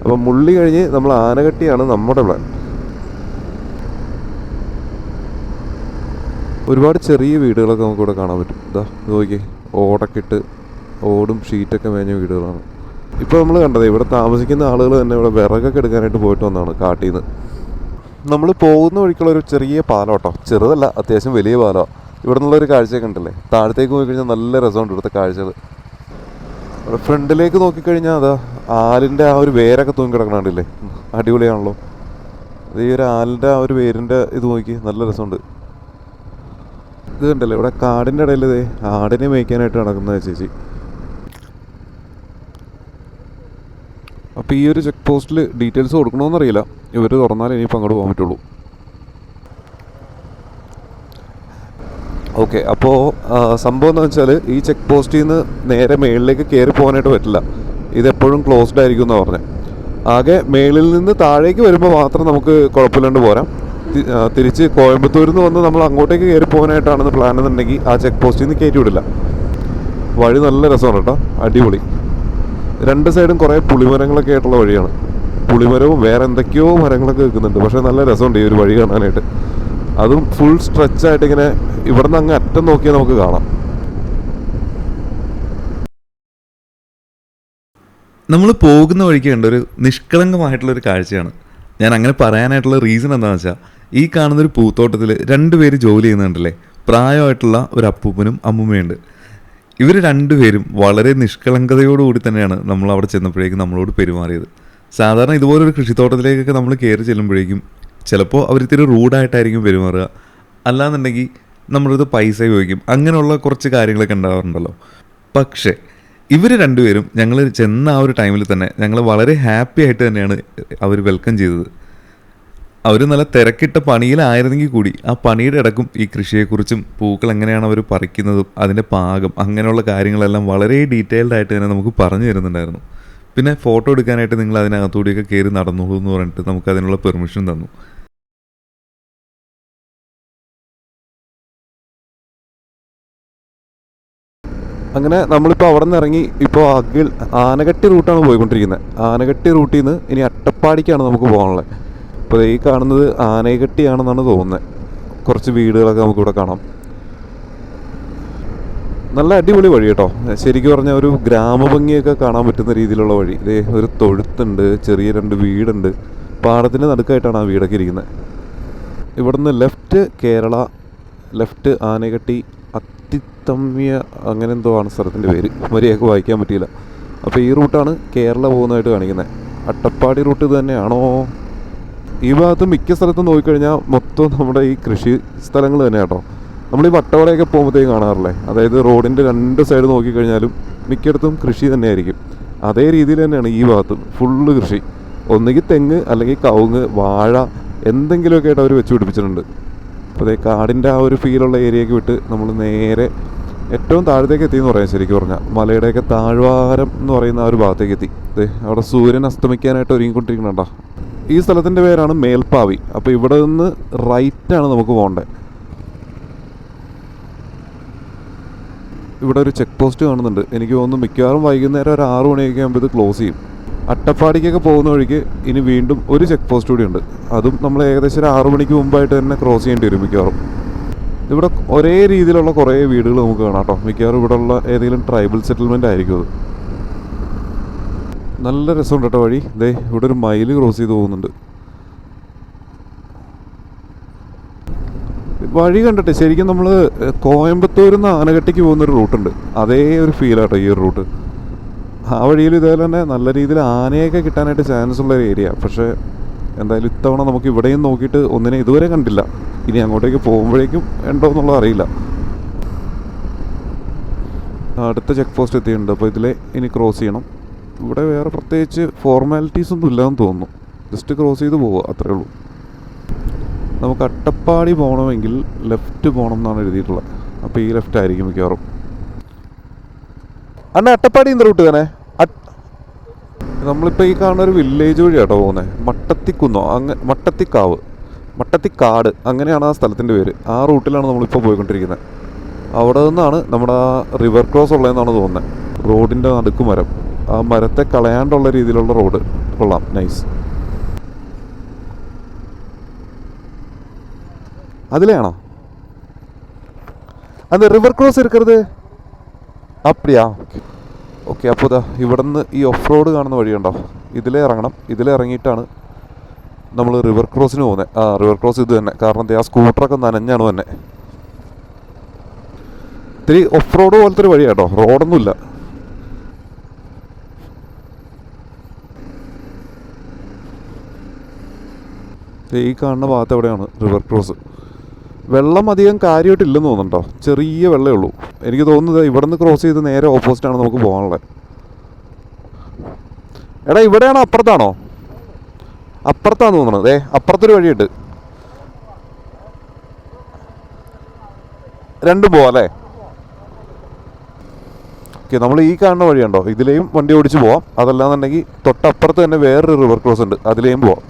അപ്പോൾ മുള്ളി കഴിഞ്ഞ് നമ്മൾ ആനകെട്ടിയാണ് നമ്മുടെ പ്ലാൻ. ഒരുപാട് ചെറിയ വീടുകളൊക്കെ നമുക്കിവിടെ കാണാൻ പറ്റും. ഇതാ നോക്കിയേ, ഓടൊക്കെ ഇട്ട് ഓടും ഷീറ്റൊക്കെ മേഞ്ഞ വീടുകളാണ്. ഇപ്പോൾ നമ്മൾ കണ്ടത് ഇവിടെ താമസിക്കുന്ന ആളുകൾ തന്നെ ഇവിടെ വിറകൊക്കെ എടുക്കാനായിട്ട് പോയിട്ട് വന്നതാണ് കാട്ടിൽ നിന്ന്. നമ്മൾ പോകുന്ന വഴിക്കുള്ള ഒരു ചെറിയ പാലം കേട്ടോ. ചെറുതല്ല, അത്യാവശ്യം വലിയ പാലമാണ്. ഇവിടെ നിന്നുള്ളൊരു കാഴ്ചയൊക്കെ ഉണ്ടല്ലേ, താഴത്തേക്ക് പോയിക്കഴിഞ്ഞാൽ നല്ല രസമുണ്ട് ഇവിടുത്തെ കാഴ്ചകൾ. ഇവിടെ ഫ്രണ്ടിലേക്ക് നോക്കിക്കഴിഞ്ഞാൽ അതാ ആലിൻ്റെ ആ ഒരു വേരൊക്കെ തൂങ്ങി കിടക്കണുണ്ടല്ലേ, അടിപൊളിയാണല്ലോ. അത് ഈ ഒരു ആലിൻ്റെ ആ ഒരു വേരിൻ്റെ ഇത് നോക്കി നല്ല രസമുണ്ട്. ഇത് കണ്ടല്ലേ, ഇവിടെ കാടിൻ്റെ ഇടയിൽ ഇതേ ആടിനെ മേയ്ക്കാനായിട്ട് നടക്കുന്ന ചേച്ചി. അപ്പോൾ ഈ ഒരു ചെക്ക് പോസ്റ്റിൽ ഡീറ്റെയിൽസ് കൊടുക്കണമെന്നറിയില്ല. ഇവർ തുറന്നാലേ ഇനിയിപ്പോൾ അങ്ങോട്ട് പോകാൻ പറ്റുള്ളൂ. ഓക്കെ, അപ്പോൾ സംഭവം എന്ന് വെച്ചാൽ ഈ ചെക്ക് പോസ്റ്റിൽ നിന്ന് നേരെ മേളിലേക്ക് കയറി പോകാനായിട്ട് പറ്റില്ല. ഇതെപ്പോഴും ക്ലോസ്ഡ് ആയിരിക്കും എന്നാണ് പറഞ്ഞത്. ആകെ മേളിൽ നിന്ന് താഴേക്ക് വരുമ്പോൾ മാത്രം നമുക്ക് കുഴപ്പമില്ലാണ്ട് പോരാം. തിരിച്ച് കോയമ്പത്തൂരിൽ നിന്ന് വന്ന് നമ്മൾ അങ്ങോട്ടേക്ക് കയറി പോകാനായിട്ടാണെന്ന് പ്ലാൻ എന്നുണ്ടെങ്കിൽ ആ ചെക്ക് പോസ്റ്റിൽ നിന്ന് കയറ്റി വിടില്ല. വഴി നല്ല രസമാണ് കേട്ടോ, അടിപൊളി. 2 സൈഡും കുറേ പുളിമരങ്ങളൊക്കെ ആയിട്ടുള്ള വഴിയാണ്. പുളിമരവും വേറെ എന്തൊക്കെയോ മരങ്ങളൊക്കെ വെക്കുന്നുണ്ട്. പക്ഷേ നല്ല രസമുണ്ട് ഈ ഒരു വഴി കാണാനായിട്ട്. അതും ഫുൾ സ്ട്രെച്ചായിട്ട് ഇങ്ങനെ ഇവിടെ നിന്ന് അങ്ങ് അറ്റം നോക്കിയാൽ നമുക്ക് കാണാം. നമ്മൾ പോകുന്ന വഴിക്ക് കണ്ട ഒരു നിഷ്കളങ്കമായിട്ടുള്ളൊരു കാഴ്ചയാണ്. ഞാൻ അങ്ങനെ പറയാനായിട്ടുള്ള റീസൺ എന്താണെന്ന് വെച്ചാൽ, ഈ കാണുന്നൊരു പൂത്തോട്ടത്തിൽ 2 പേര് ജോലി ചെയ്യുന്നുണ്ടല്ലേ. പ്രായമായിട്ടുള്ള ഒരു അപ്പൂപ്പനും അമ്മൂമ്മയുണ്ട്. ഇവർ 2 പേരും വളരെ നിഷ്കളങ്കതയോടുകൂടി തന്നെയാണ് നമ്മൾ അവിടെ ചെന്നപ്പോഴേക്കും നമ്മളോട് പെരുമാറിയത്. സാധാരണ ഇതുപോലൊരു കൃഷിത്തോട്ടത്തിലേക്കൊക്കെ നമ്മൾ കയറി ചെല്ലുമ്പോഴേക്കും ചിലപ്പോൾ അവർ ഇത്തിരി റൂഡായിട്ടായിരിക്കും പെരുമാറുക. അല്ലാന്നുണ്ടെങ്കിൽ നമ്മളത് പൈസ ചോദിക്കും. അങ്ങനെയുള്ള കുറച്ച് കാര്യങ്ങളൊക്കെ ഉണ്ടാവാറുണ്ടല്ലോ. പക്ഷേ ഇവർ 2 പേരും ഞങ്ങൾ ചെന്ന ആ ഒരു ടൈമിൽ തന്നെ ഞങ്ങൾ വളരെ ഹാപ്പി ആയിട്ട് തന്നെയാണ് അവർ വെൽക്കം ചെയ്തത്. അവർ നല്ല തിരക്കിട്ട പണിയിലായിരുന്നെങ്കിൽ കൂടി ആ പണിയുടെ ഇടക്കും ഈ കൃഷിയെക്കുറിച്ചും പൂക്കൾ എങ്ങനെയാണ് അവർ പറിക്കുന്നതും അതിൻ്റെ പാകം അങ്ങനെയുള്ള കാര്യങ്ങളെല്ലാം വളരെ ഡീറ്റെയിൽഡ് ആയിട്ട് തന്നെ നമുക്ക് പറഞ്ഞു തരുന്നുണ്ടായിരുന്നു. പിന്നെ ഫോട്ടോ എടുക്കാനായിട്ട് നിങ്ങൾ അതിനകത്തൂടെയൊക്കെ കയറി നടന്നോളൂ എന്ന് പറഞ്ഞിട്ട് നമുക്ക് അതിനുള്ള പെർമിഷൻ തന്നു. അങ്ങനെ നമ്മളിപ്പോൾ അവിടെ നിന്ന് ഇറങ്ങി ഇപ്പോൾ ആനകട്ടി റൂട്ടാണ് പോയിക്കൊണ്ടിരിക്കുന്നത്. ആനകട്ടി റൂട്ടിൽ നിന്ന് ഇനി അട്ടപ്പാടിക്കാണ് നമുക്ക് പോകാനുള്ളത്. ഇപ്പോൾ ഈ കാണുന്നത് ആനകട്ടിയാണെന്നാണ് തോന്നുന്നത്. കുറച്ച് വീടുകളൊക്കെ നമുക്കിവിടെ കാണാം. നല്ല അടിപൊളി വഴി കേട്ടോ. ശരിക്കും പറഞ്ഞാൽ ഒരു ഗ്രാമഭംഗിയൊക്കെ കാണാൻ പറ്റുന്ന രീതിയിലുള്ള വഴി. ഇതേ ഒരു തൊഴുത്തുണ്ട്, ചെറിയ 2 വീടുണ്ട്. പാടത്തിൻ്റെ നടുക്കായിട്ടാണ് ആ വീടൊക്കെ ഇരിക്കുന്നത്. ഇവിടുന്ന് ലെഫ്റ്റ് കേരള, ലെഫ്റ്റ് ആനകട്ടി, അത്തിത്തമ്മിയ അങ്ങനെ എന്തോ ആണ് സ്ഥലത്തിൻ്റെ പേര്. മര്യാദക്ക് വായിക്കാൻ പറ്റിയില്ല. അപ്പോൾ ഈ റൂട്ടാണ് കേരള പോകുന്നതായിട്ട് കാണിക്കുന്നത്. അട്ടപ്പാടി റൂട്ട് ഇത് തന്നെയാണോ? ഈ ഭാഗത്ത് മിക്ക സ്ഥലത്തും നോക്കിക്കഴിഞ്ഞാൽ മൊത്തം നമ്മുടെ ഈ കൃഷി സ്ഥലങ്ങൾ തന്നെ കേട്ടോ. നമ്മൾ ഈ വട്ടവടയൊക്കെ പോകുമ്പോഴത്തേക്കും കാണാറില്ലേ, അതായത് റോഡിൻ്റെ 2 സൈഡ് നോക്കിക്കഴിഞ്ഞാലും മിക്കയിടത്തും കൃഷി തന്നെയായിരിക്കും. അതേ രീതിയിൽ തന്നെയാണ് ഈ ഭാഗത്തും ഫുള്ള് കൃഷി. ഒന്നുകിൽ തെങ്ങ്, അല്ലെങ്കിൽ കവുങ്ങ്, വാഴ, എന്തെങ്കിലുമൊക്കെ ആയിട്ട് അവർ വെച്ച് പിടിപ്പിച്ചിട്ടുണ്ട്. അപ്പോൾ അതേ കാടിൻ്റെ ആ ഒരു ഫീലുള്ള ഏരിയയ്ക്ക് വിട്ട് നമ്മൾ നേരെ ഏറ്റവും താഴത്തേക്ക് എത്തിയെന്ന് പറയാം. ശരിക്കും പറഞ്ഞാൽ മലയുടെയൊക്കെ താഴ്വാരം എന്ന് പറയുന്ന ആ ഒരു ഭാഗത്തേക്ക് എത്തി. അതെ, അവിടെ സൂര്യൻ അസ്തമിക്കാനായിട്ട് ഒരുങ്ങിക്കൊണ്ടിരിക്കുന്നുണ്ടോ. ഈ സ്ഥലത്തിൻ്റെ പേരാണ് മേൽപ്പാവി. അപ്പോൾ ഇവിടെ നിന്ന് റൈറ്റാണ് നമുക്ക് പോകേണ്ടത്. ഇവിടെ ഒരു ചെക്ക് പോസ്റ്റ് കാണുന്നുണ്ട്. എനിക്ക് തോന്നുന്നു മിക്കവാറും വൈകുന്നേരം ഒരു 6 മണിയൊക്കെ ആകുമ്പോൾ ഇത് ക്ലോസ് ചെയ്യും. അട്ടപ്പാടിക്കൊക്കെ പോകുന്ന വഴിക്ക് ഇനി വീണ്ടും ഒരു ചെക്ക് പോസ്റ്റ് കൂടി ഉണ്ട്. അതും നമ്മൾ ഏകദേശം ഒരു 6 മണിക്ക് മുമ്പായിട്ട് തന്നെ ക്രോസ് ചെയ്യേണ്ടി വരും മിക്കവാറും. ഇവിടെ ഒരേ രീതിയിലുള്ള കുറേ വീടുകൾ നമുക്ക് കാണാം കേട്ടോ. മിക്കവാറും ഇവിടെ ഉള്ള ഏതെങ്കിലും ട്രൈബൽ സെറ്റിൽമെൻ്റ് ആയിരിക്കും അത്. നല്ല രസമുണ്ട് കേട്ടോ വഴി. ദേ ഇവിടെ ഒരു മയിൽ ക്രോസ് ചെയ്ത് പോകുന്നുണ്ട്. വഴി കണ്ടിട്ട് ശരിക്കും നമ്മൾ കോയമ്പത്തൂരിൽ നിന്ന് ആനകട്ടിക്ക് പോകുന്നൊരു റൂട്ടുണ്ട്. അതേ ഒരു ഫീലാട്ടോ ഈ ഒരു റൂട്ട്. ആ വഴിയിൽ ഇതേപോലെ തന്നെ നല്ല രീതിയിൽ ആനയൊക്കെ കിട്ടാനായിട്ട് ചാൻസ് ഉള്ള ഒരു ഏരിയ. പക്ഷേ എന്തായാലും ഇത്തവണ നമുക്ക് ഇവിടെയും നോക്കിയിട്ട് ഒന്നിനെ ഇതുവരെ കണ്ടില്ല. ഇനി അങ്ങോട്ടേക്ക് പോകുമ്പോഴേക്കും ഉണ്ടോ എന്നുള്ളത് അറിയില്ല. അടുത്ത ചെക്ക് പോസ്റ്റ് എത്തിയിട്ടുണ്ട്. അപ്പോൾ ഇതിലെ ഇനി ക്രോസ് ചെയ്യണം. ഇവിടെ വേറെ പ്രത്യേകിച്ച് ഫോർമാലിറ്റീസ് ഒന്നും ഇല്ലയെന്ന് തോന്നുന്നു. ജസ്റ്റ് ക്രോസ് ചെയ്ത് പോവുക, അത്രേ ഉള്ളൂ. നമുക്ക് അട്ടപ്പാടി പോകണമെങ്കിൽ ലെഫ്റ്റ് പോകണം എന്നാണ് എഴുതിയിട്ടുള്ളത്. അപ്പോൾ ഈ ലെഫ്റ്റ് ആയിരിക്കും മിക്കവാറും. അണ്ണ അട്ടപ്പാടി എന്ത് റൂട്ട് തന്നെ? നമ്മളിപ്പോൾ ഈ കാണുന്ന ഒരു വില്ലേജ് വഴിയാട്ടോ പോകുന്നത്. മട്ടത്തിക്കുന്നോ മട്ടത്തിക്കാട് അങ്ങനെയാണ് ആ സ്ഥലത്തിൻ്റെ പേര്. ആ റൂട്ടിലാണ് നമ്മളിപ്പോൾ പോയിക്കൊണ്ടിരിക്കുന്നത്. അവിടെ നിന്നാണ് നമ്മുടെ ആ റിവർ ക്രോസ് ഉള്ളതെന്നാണ് തോന്നുന്നത്. റോഡിൻ്റെ നടുക്ക് മരം, ആ മരത്തെ കളയാണ്ടുള്ള രീതിയിലുള്ള റോഡ്. കൊള്ളാം, നൈസ്. അതിലെയാണോ? അത് റിവർ ക്രോസ് എടുക്കരുത് അപ്പടിയാ. ഓക്കെ, അപ്പോൾ ഇതാ ഇവിടെ നിന്ന് ഈ ഓഫ് റോഡ് കാണുന്ന വഴിയുണ്ടോ, ഇതിലേ ഇറങ്ങണം. ഇതിലിറങ്ങിയിട്ടാണ് നമ്മൾ റിവർ ക്രോസിന് പോകുന്നത്. ആ റിവർ ക്രോസ് ഇത് തന്നെ. കാരണം ആ സ്കൂട്ടറൊക്കെ നനഞ്ഞാണ് തന്നെ. ഇത്തിരി ഓഫ് റോഡ് പോലത്തെ ഒരു വഴിയാട്ടോ, റോഡൊന്നുമില്ല. ഈ കാണുന്ന ഭാഗത്ത് എവിടെയാണ് റിവർ ക്രോസ്. വെള്ളം അധികം കാര്യമായിട്ടില്ലെന്ന് തോന്നുന്നുണ്ടോ, ചെറിയ വെള്ളമേ ഉള്ളൂ. എനിക്ക് തോന്നുന്നത് ഇവിടെ നിന്ന് ക്രോസ് ചെയ്ത് നേരെ ഓപ്പോസിറ്റാണ് നമുക്ക് പോകാനുള്ളത്. എടാ ഇവിടെയാണോ അപ്പുറത്താണോ? അപ്പുറത്താന്ന് തോന്നുന്നത്. അപ്പുറത്തൊരു വഴിയുണ്ട്. രണ്ടും പോവാം അല്ലേ? ഓക്കെ, നമ്മൾ ഈ കാണുന്ന വഴിയുണ്ടോ, ഇതിലെയും വണ്ടി ഓടിച്ച് പോവാം. അതല്ലാന്നുണ്ടെങ്കിൽ തൊട്ടപ്പുറത്ത് തന്നെ വേറൊരു റിവർ ക്രോസ് ഉണ്ട്, അതിലെയും പോവാം.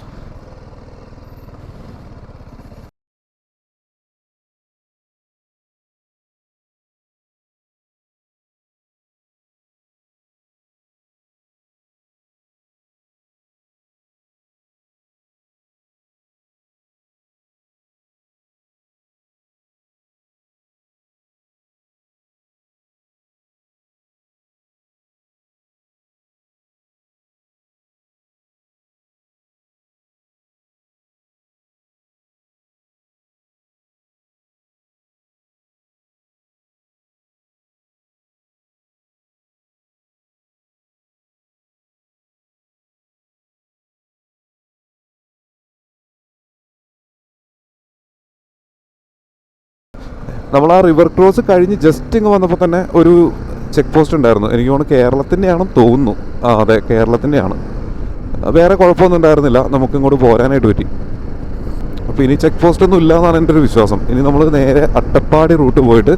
നമ്മൾ ആ റിവർ ക്രോസ് കഴിഞ്ഞ് ജസ്റ്റ് ഇങ്ങ് വന്നപ്പോൾ തന്നെ ഒരു ചെക്ക് പോസ്റ്റ് ഉണ്ടായിരുന്നു. എനിക്ക് തോന്നുന്നു കേരളത്തിൻ്റെയാണെന്ന് തോന്നുന്നു. ആ അതെ, കേരളത്തിൻ്റെയാണ്. വേറെ കുഴപ്പമൊന്നും ഉണ്ടായിരുന്നില്ല, നമുക്ക് ഇങ്ങോട്ട് പോരാനായിട്ട് പറ്റി. അപ്പോൾ ഇനി ചെക്ക് പോസ്റ്റ് ഒന്നും ഇല്ല എന്നാണ് എൻ്റെ ഒരു വിശ്വാസം. ഇനി നമ്മൾ നേരെ അട്ടപ്പാടി റൂട്ട് പോയിട്ട്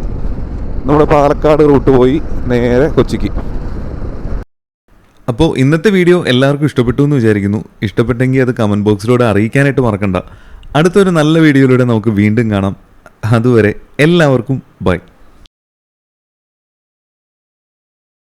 നമ്മുടെ പാലക്കാട് റൂട്ട് പോയി നേരെ കൊച്ചിക്ക്. അപ്പോൾ ഇന്നത്തെ വീഡിയോ എല്ലാവർക്കും ഇഷ്ടപ്പെട്ടു എന്ന് വിചാരിക്കുന്നു. ഇഷ്ടപ്പെട്ടെങ്കിൽ അത് കമൻറ്റ് ബോക്സിലൂടെ അറിയിക്കാനായിട്ട് മറക്കണ്ട. അടുത്തൊരു നല്ല വീഡിയോയിലൂടെ നമുക്ക് വീണ്ടും കാണാം. അതുവരെ എല്ലാവർക്കും ബൈ.